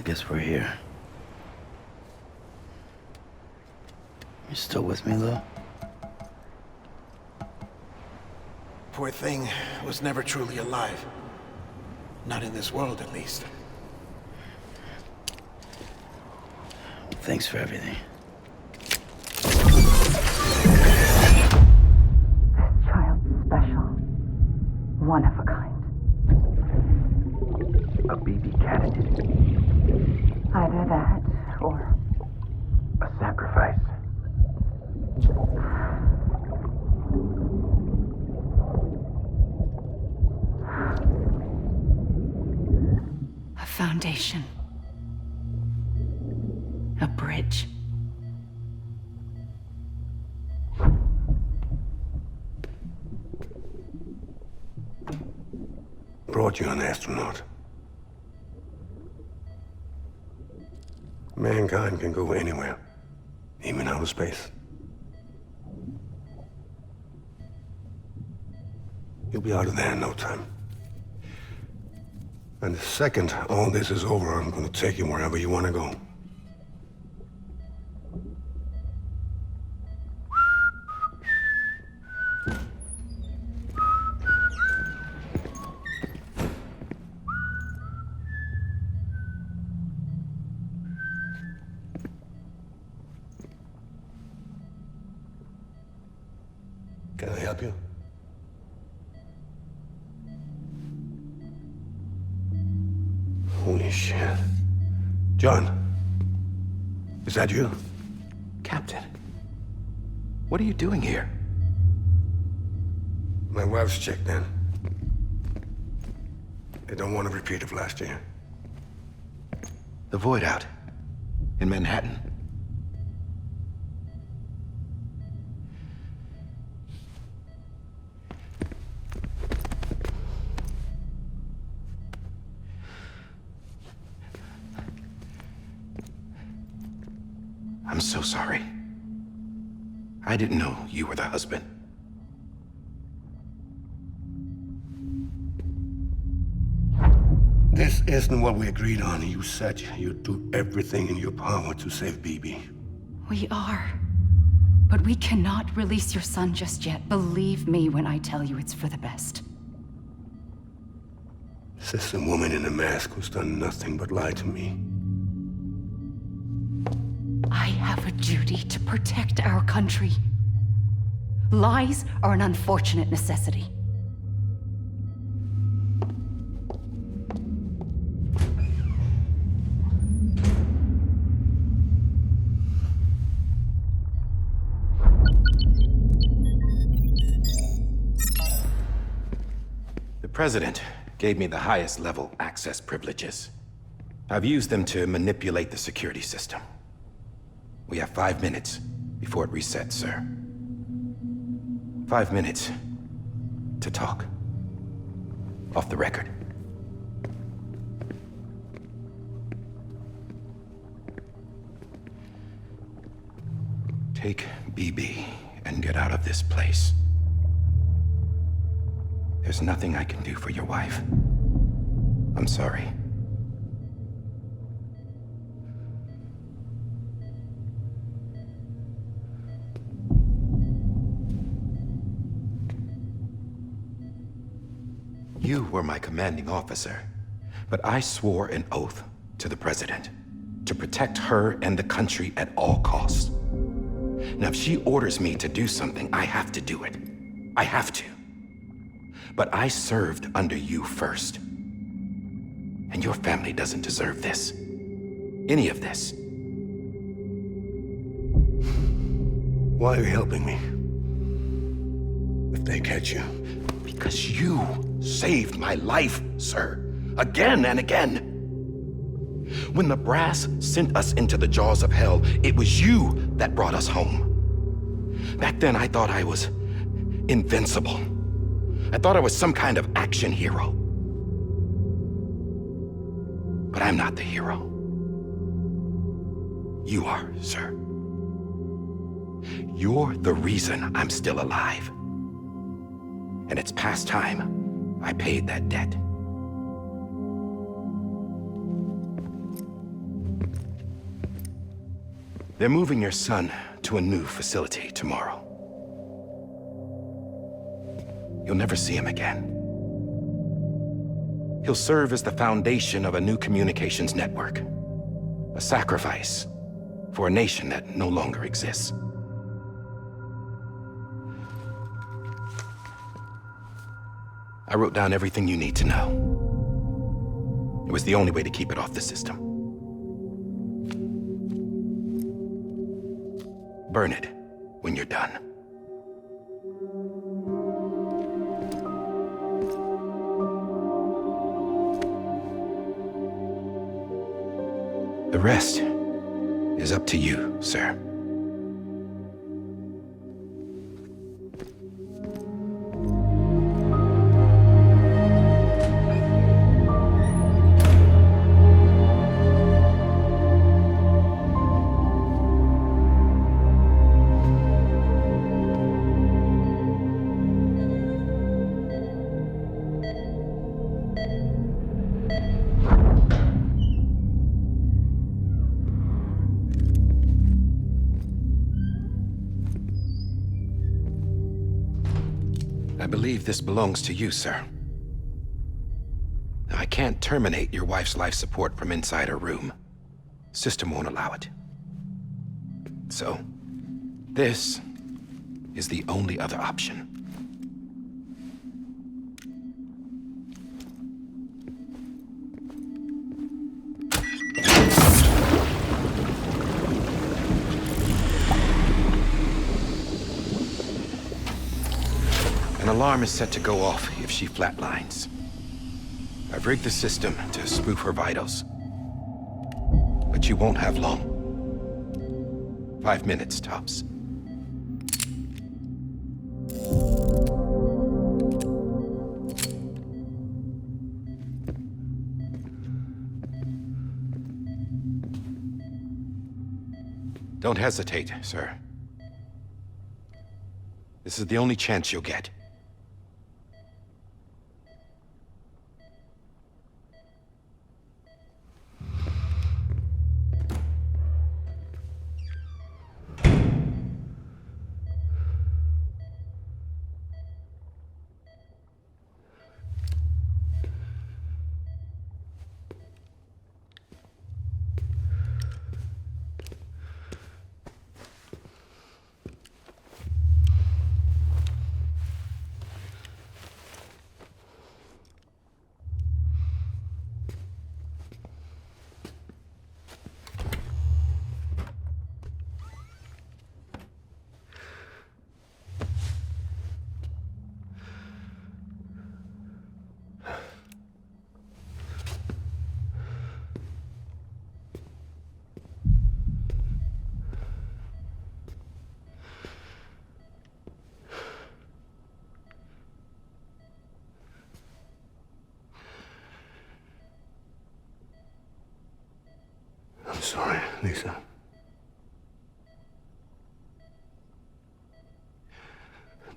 guess we're here. You still with me, Lou? Poor thing was never truly alive. Not in this world, at least. Thanks for everything. This child's special. One of a kind. A baby candidate. Either that, or... a sacrifice. a foundation. A bridge. Brought you an astronaut. Mankind can go anywhere, even outer space. You'll be out of there in no time. And the second all this is over, I'm gonna take you wherever you wanna go. Can I help you? Holy shit. John, is that you? Captain, what are you doing here? My wife's checked in. They don't want a repeat of last year. The Void out in Manhattan. I'm so sorry. I didn't know you were the husband. This isn't what we agreed on. You said you'd do everything in your power to save BB. We are. But we cannot release your son just yet. Believe me when I tell you it's for the best. This is a woman in a mask who's done nothing but lie to me. I have a duty to protect our country. Lies are an unfortunate necessity. The President gave me the highest level access privileges. I've used them to manipulate the security system. We have 5 minutes before it resets, sir. 5 minutes to talk. Off the record. Take BB and get out of this place. There's nothing I can do for your wife. I'm sorry. You were my commanding officer, but I swore an oath to the President to protect her and the country at all costs. Now, if she orders me to do something, I have to do it. I have to. But I served under you first. And your family doesn't deserve this. Any of this. Why are you helping me? If they catch you. Because you saved my life, sir. Again and again. When the brass sent us into the jaws of hell, it was you that brought us home. Back then, I thought I was invincible. I thought I was some kind of action hero. But I'm not the hero. You are, sir. You're the reason I'm still alive. And it's past time I paid that debt. They're moving your son to a new facility tomorrow. You'll never see him again. He'll serve as the foundation of a new communications network. A sacrifice for a nation that no longer exists. I wrote down everything you need to know. It was the only way to keep it off the system. Burn it when you're done. The rest is up to you, sir. I believe this belongs to you, sir. I can't terminate your wife's life support from inside her room. System won't allow it. So, this is the only other option. An alarm is set to go off if she flatlines. I've rigged the system to spoof her vitals. But you won't have long. 5 minutes, tops. Don't hesitate, sir. This is the only chance you'll get. I'm sorry, Lisa.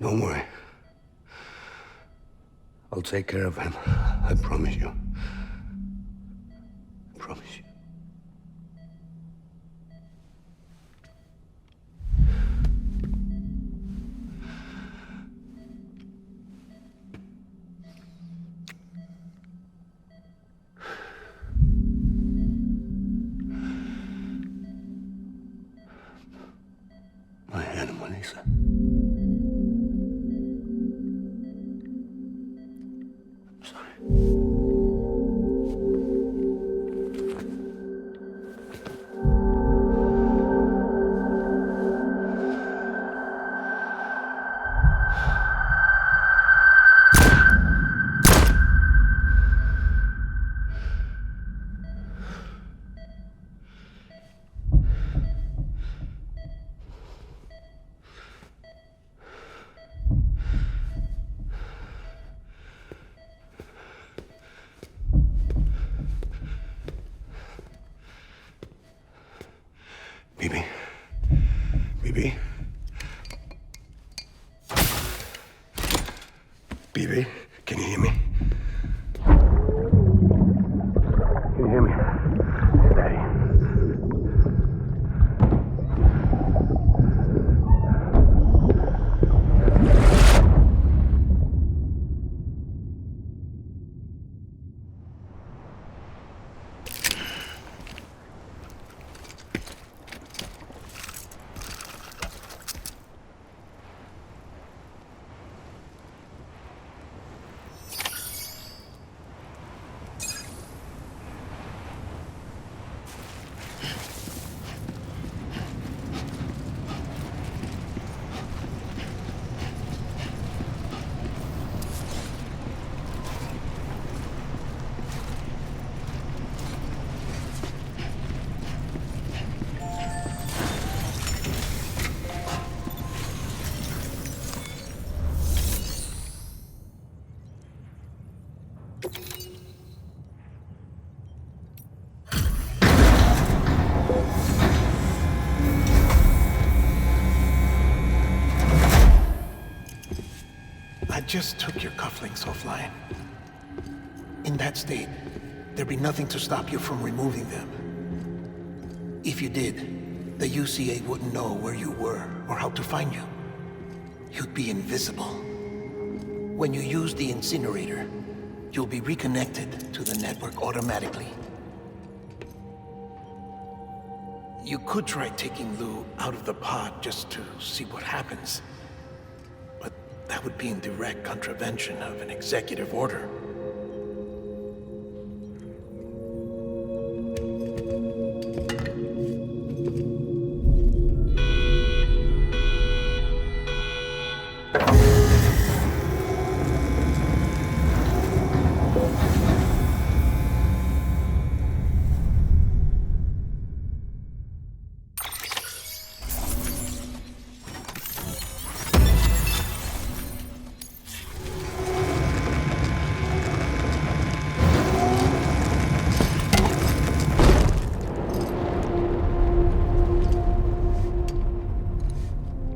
Don't worry. I'll take care of him. I promise you. I promise you. My animal, Lisa. I'm sorry. Bibi? Bibi? Bibi? Can you hear me? Can you hear me? It's Daddy. just took your cufflinks offline. In that state, there'd be nothing to stop you from removing them. If you did, the UCA wouldn't know where you were or how to find you. You'd be invisible. When you use the incinerator, you'll be reconnected to the network automatically. You could try taking Lou out of the pod just to see what happens. But that would be in direct contravention of an executive order.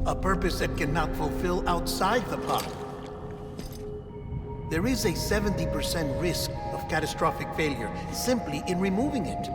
A purpose that cannot fulfill outside the pod. There is a 70% risk of catastrophic failure simply in removing it.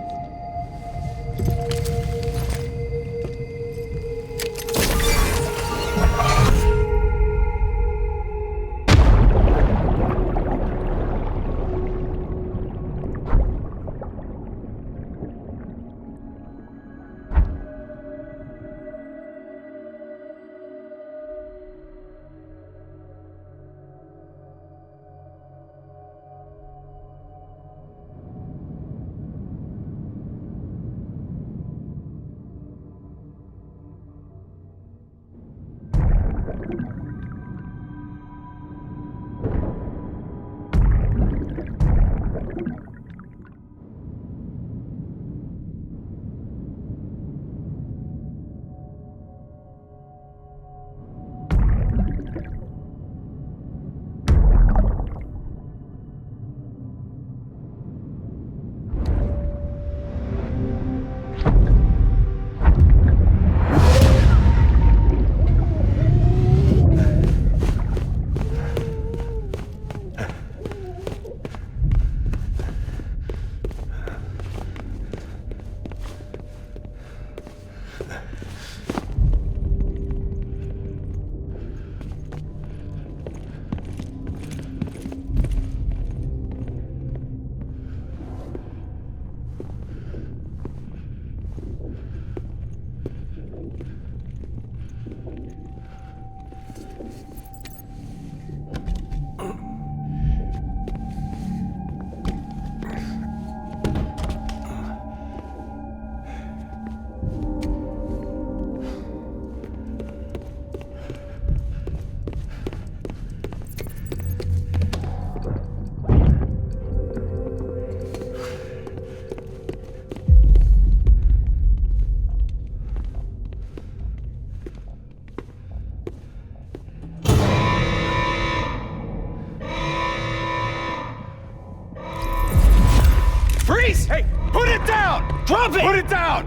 Freeze! Hey, put it down! Drop it! Put it down!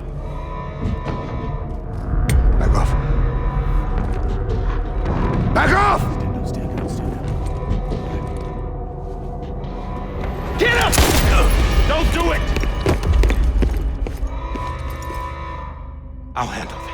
Back off. Back off! Get up! Don't do it! I'll handle this.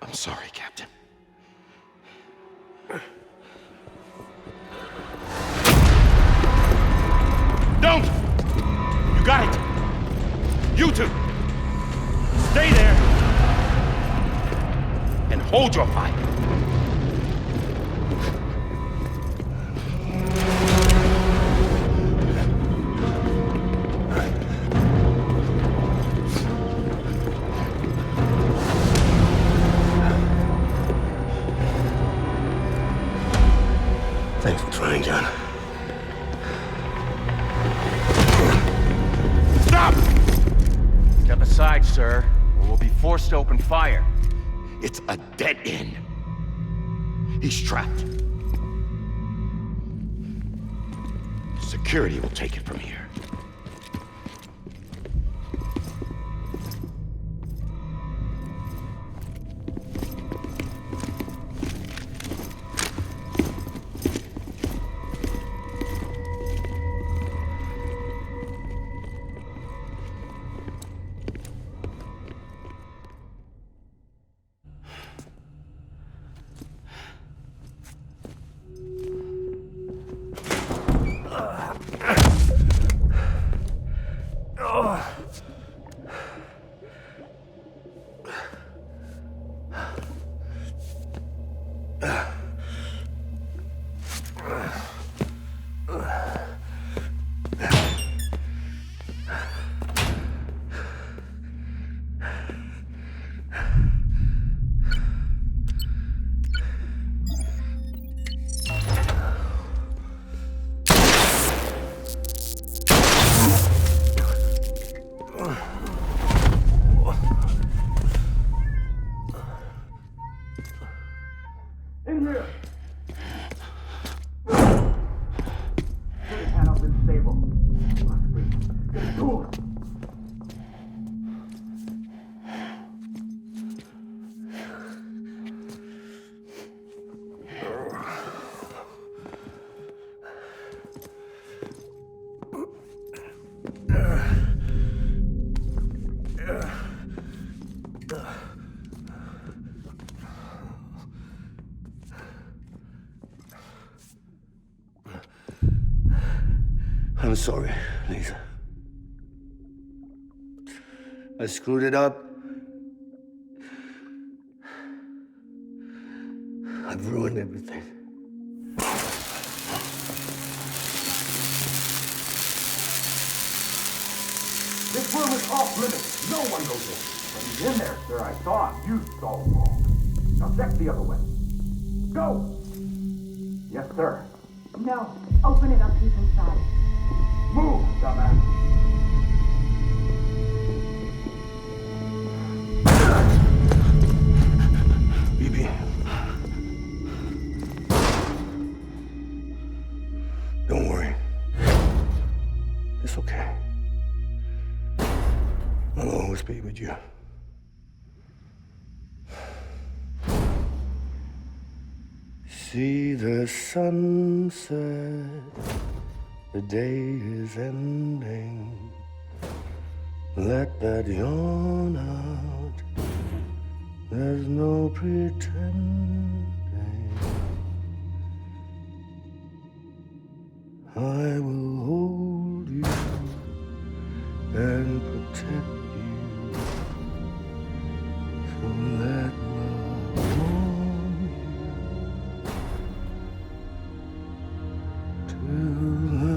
I'm sorry, Captain. Don't! You got it! You two! Stay there! And hold your fire! Thanks for trying, John. Stop! Step aside, sir, or we'll be forced to open fire. It's a dead end. He's trapped. Security will take it from here. I'm sorry, Lisa. I screwed it up. I've ruined everything. This room is off limits. No one goes in. But he's in there, sir. I saw him. You saw him wrong. Now check the other way. Go! Yes, sir. No. Open it up. He's inside. Move, dumbass. BB. Don't worry. It's okay. I'll always be with you. See the sunset. The day is ending. Let that yawn out. There's no pretending. I will hold you and protect you. So let love warm you till the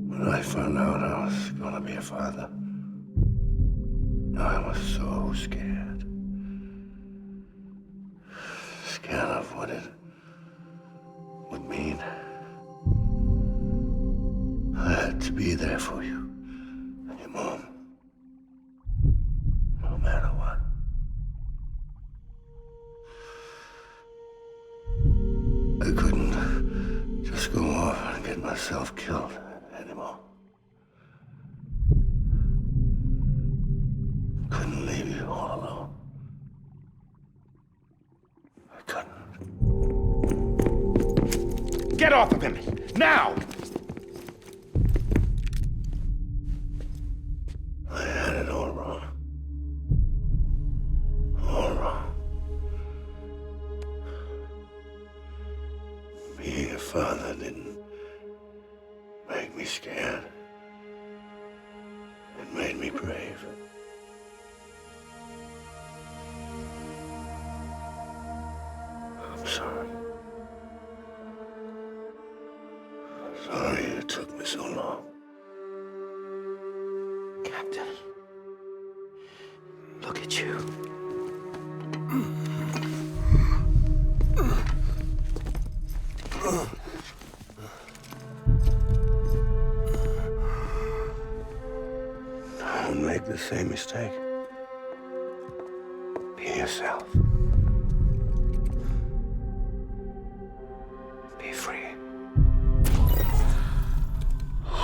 When I found out I was gonna be a father, I was so scared. Scared of what it would mean. I had to be there for you and your mom, no matter what. I couldn't just go off and get myself killed anymore. Couldn't leave you all alone. I couldn't. Get off of him! Now! I had it all wrong. All wrong. so long. Captain, look at you. Don't make the same mistake. Be yourself. Be free.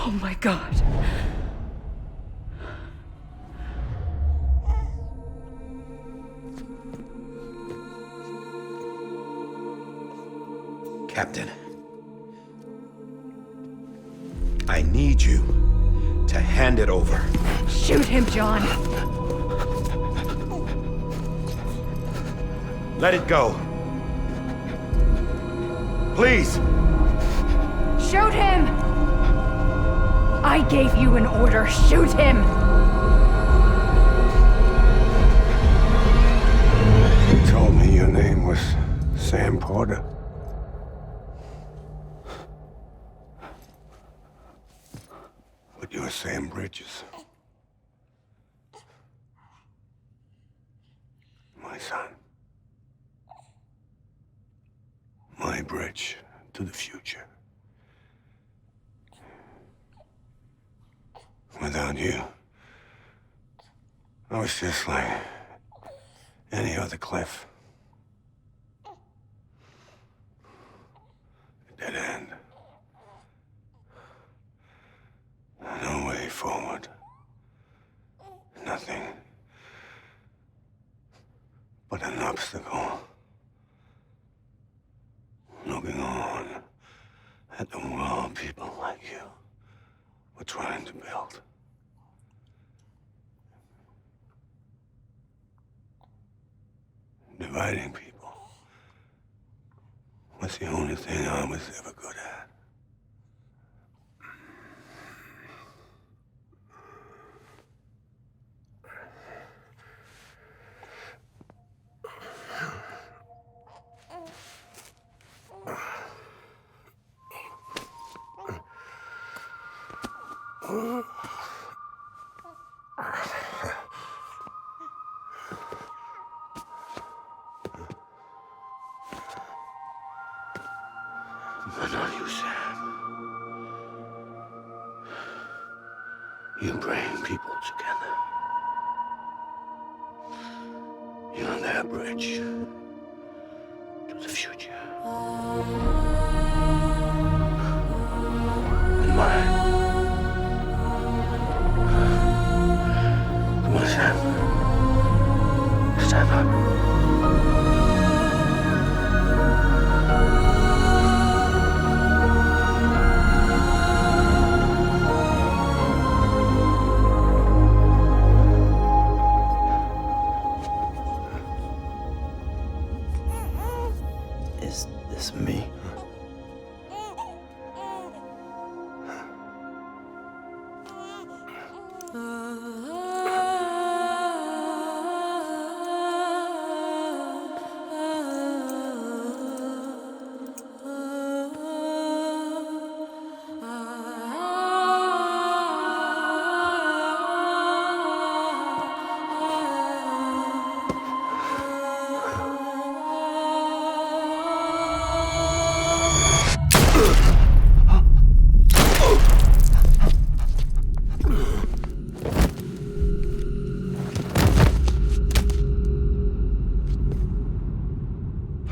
Oh my God. Captain, I need you to hand it over. Shoot him, John. Let it go. Please. Shoot him! I gave you an order. Shoot him! You told me your name was Sam Porter. But you're Sam Bridges. My son. My bridge to the future. Without you, I was just like any other Cliff. A dead end. No way forward. Nothing but an obstacle. Looking on at the world people like you were trying to build. Dividing people was the only thing I was ever good at. But not you, Sam. You bring people together. You're their bridge to the future. And mine. Come on, Sam. Stand up. Is this me?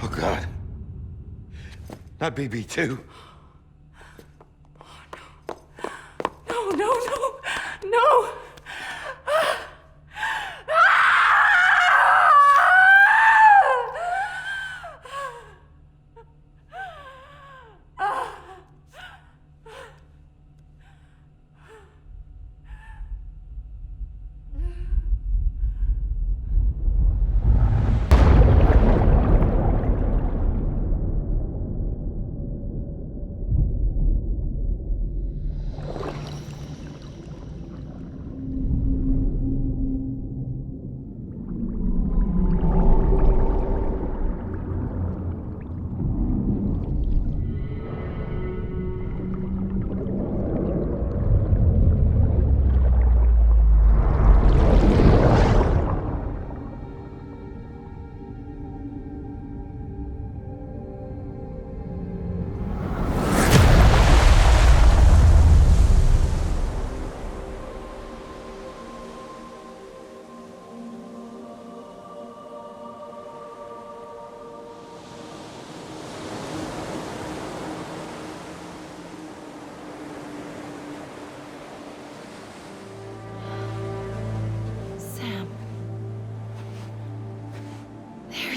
Oh, God. Not BB2. No, no, no, no!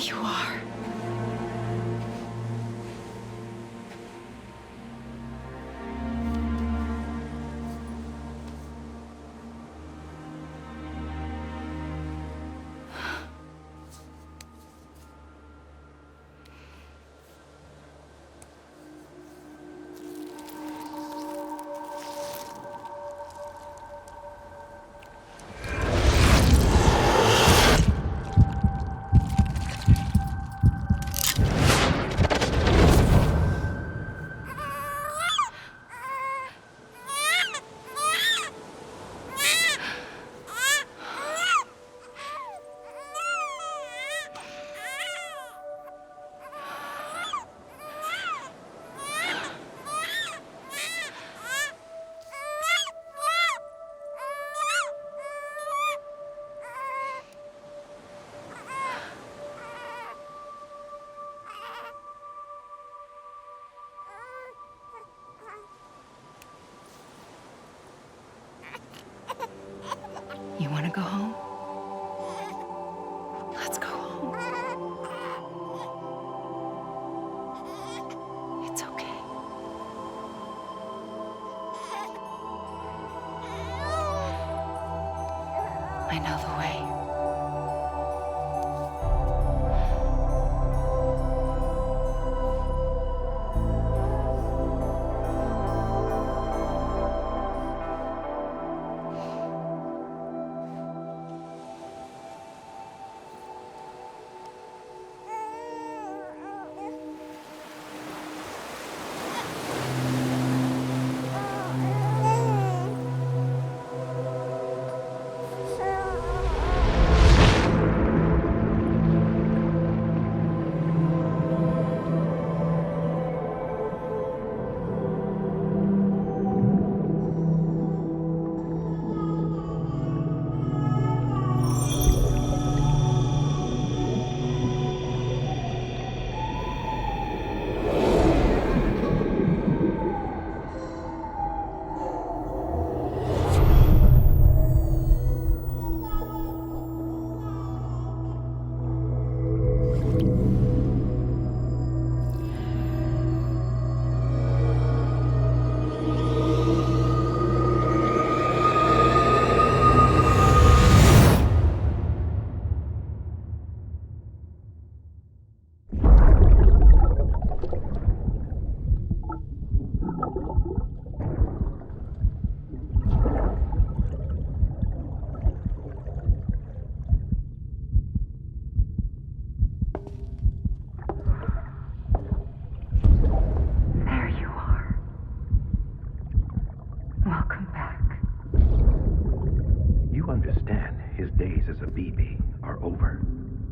you are. You want to go home? Let's go home. It's okay. I know the way. Welcome back. You understand his days as a BB are over,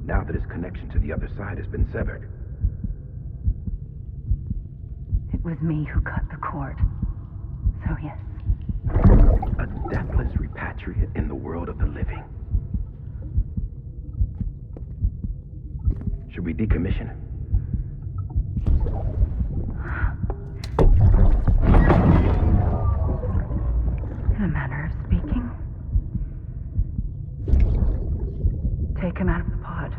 now that his connection to the other side has been severed. It was me who cut the cord. So yes. A deathless repatriate in the world of the living. Should we decommission him? In a manner of speaking. Take him out of the pod.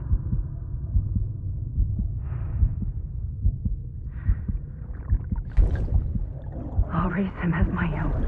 I'll raise him as my own.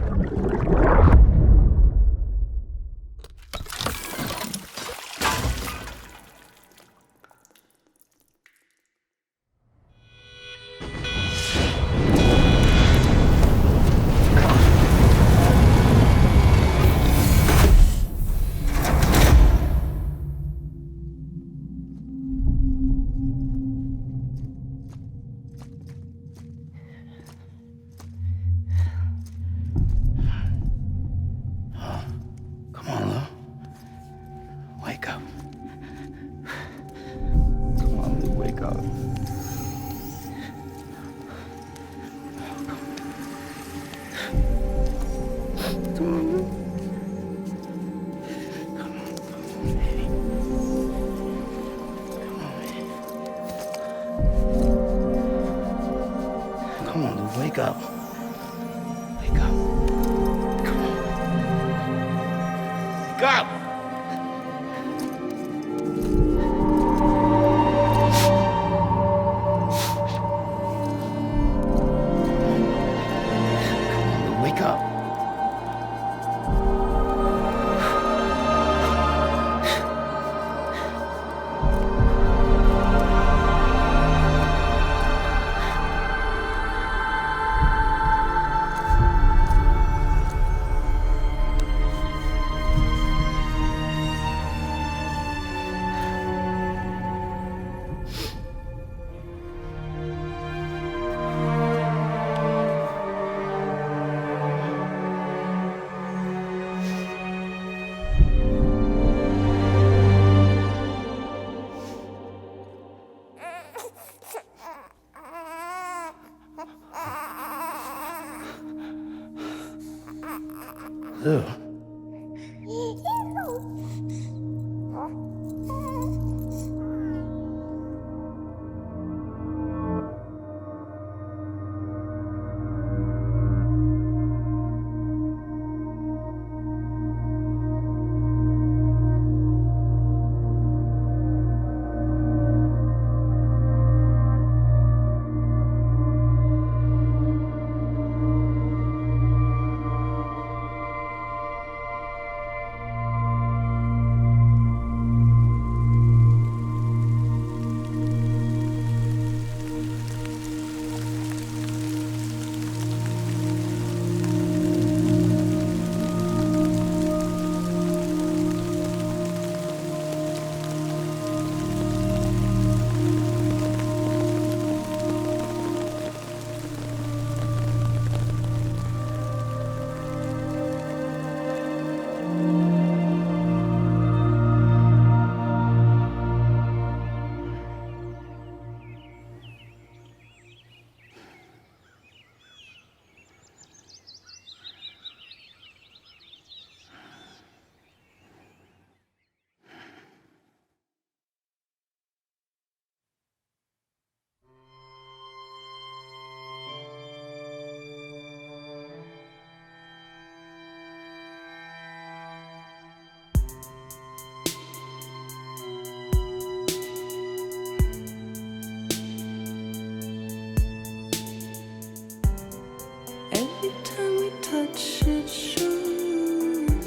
Wake up. Wake up. Come on. Wake up! do. Every time we touch it shows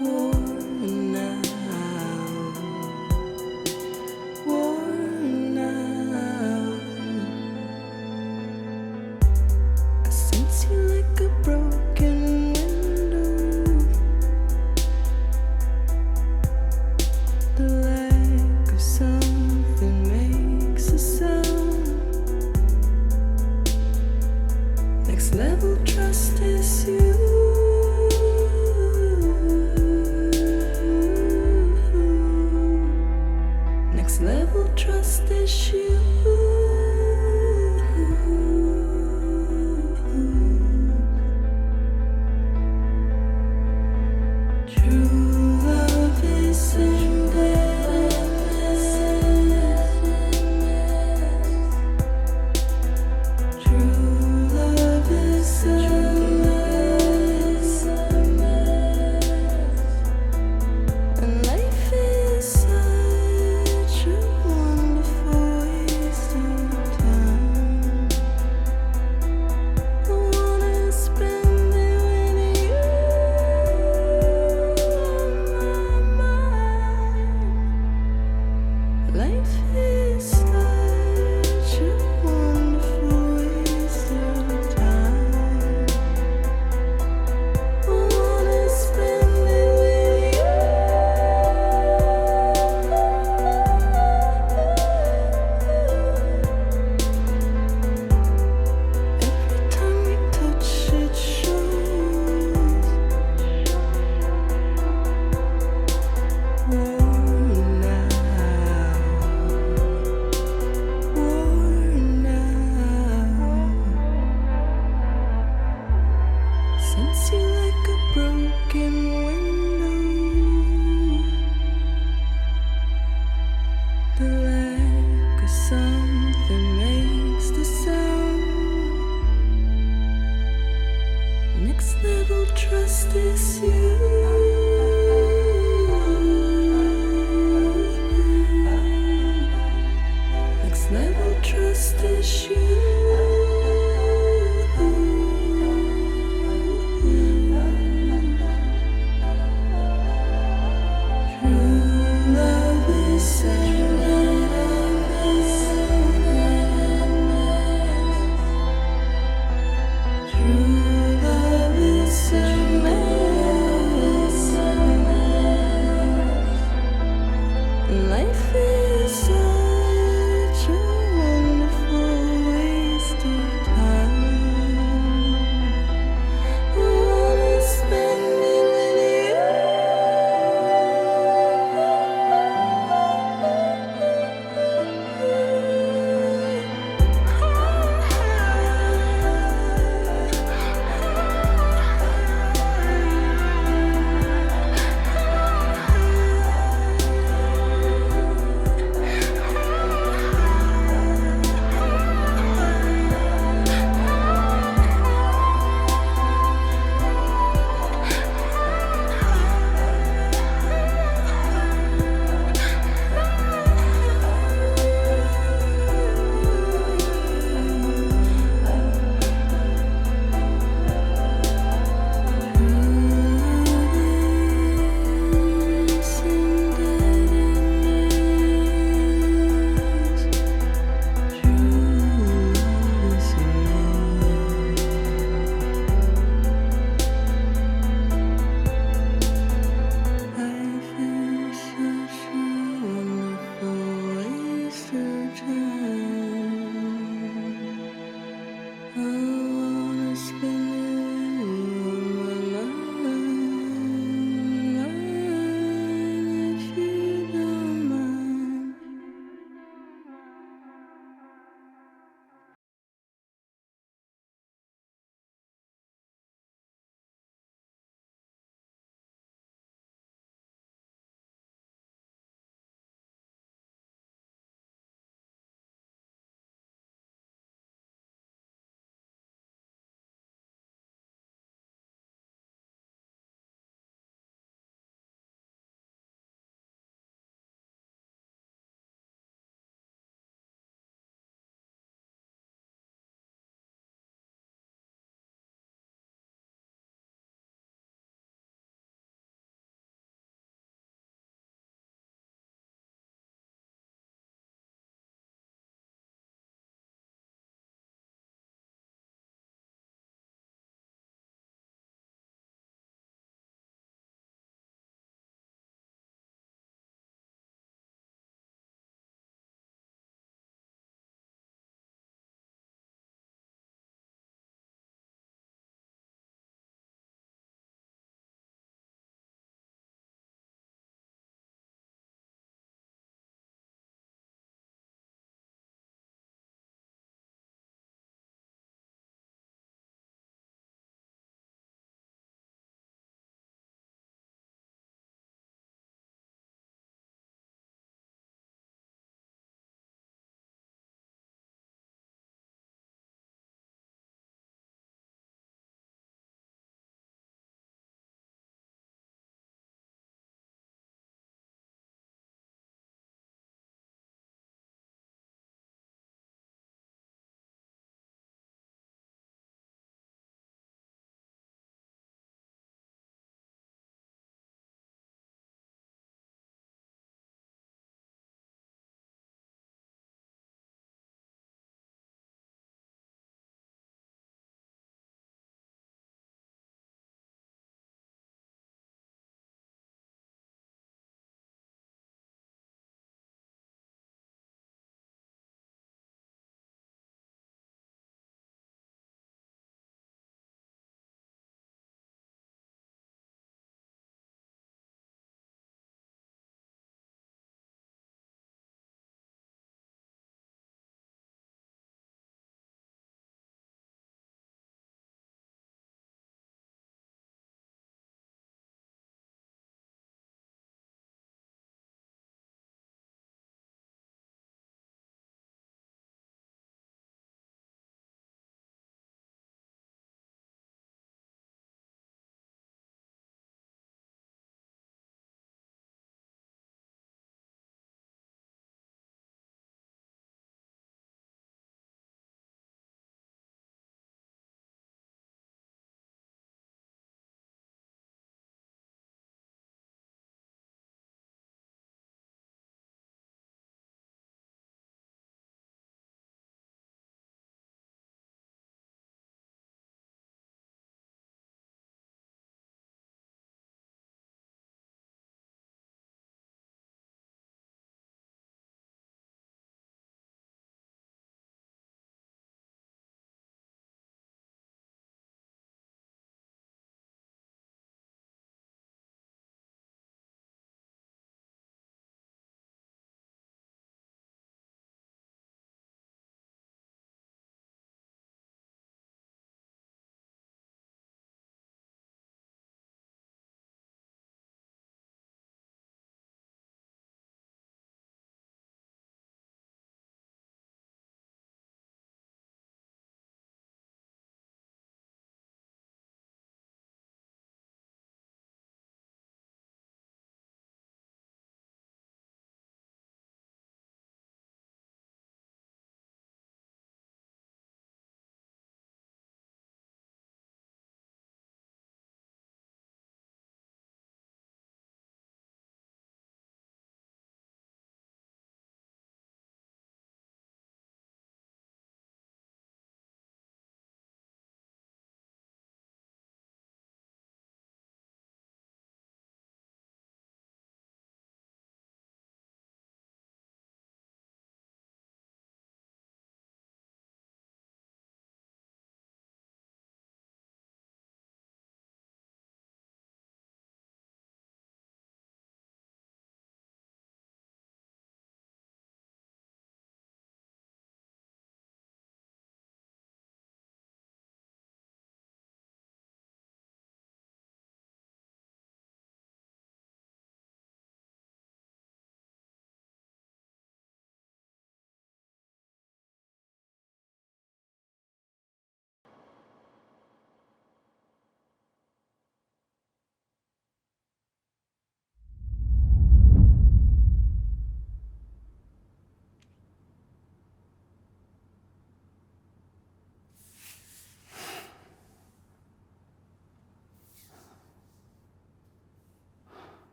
worn out, worn out. I sense you like a broken window. The lack of something makes a sound. Next level trust is you. Next level trust is you. True love is endless. True love is endless. And life is such a wonderful waste of time. I wanna spend it with you on my mind. Life is such a wonderful waste of time. I wanna spend it with you. Every time we touch it shows worn out, worn out. Sense you like a broken window. The lack of something makes the sound. Next level trust is you. Next level trust is you. True love is endless. True love is endless. Life is such a wonderful waste of time. I wanna spend it with you.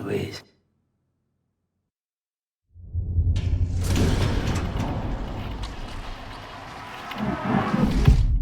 Louise.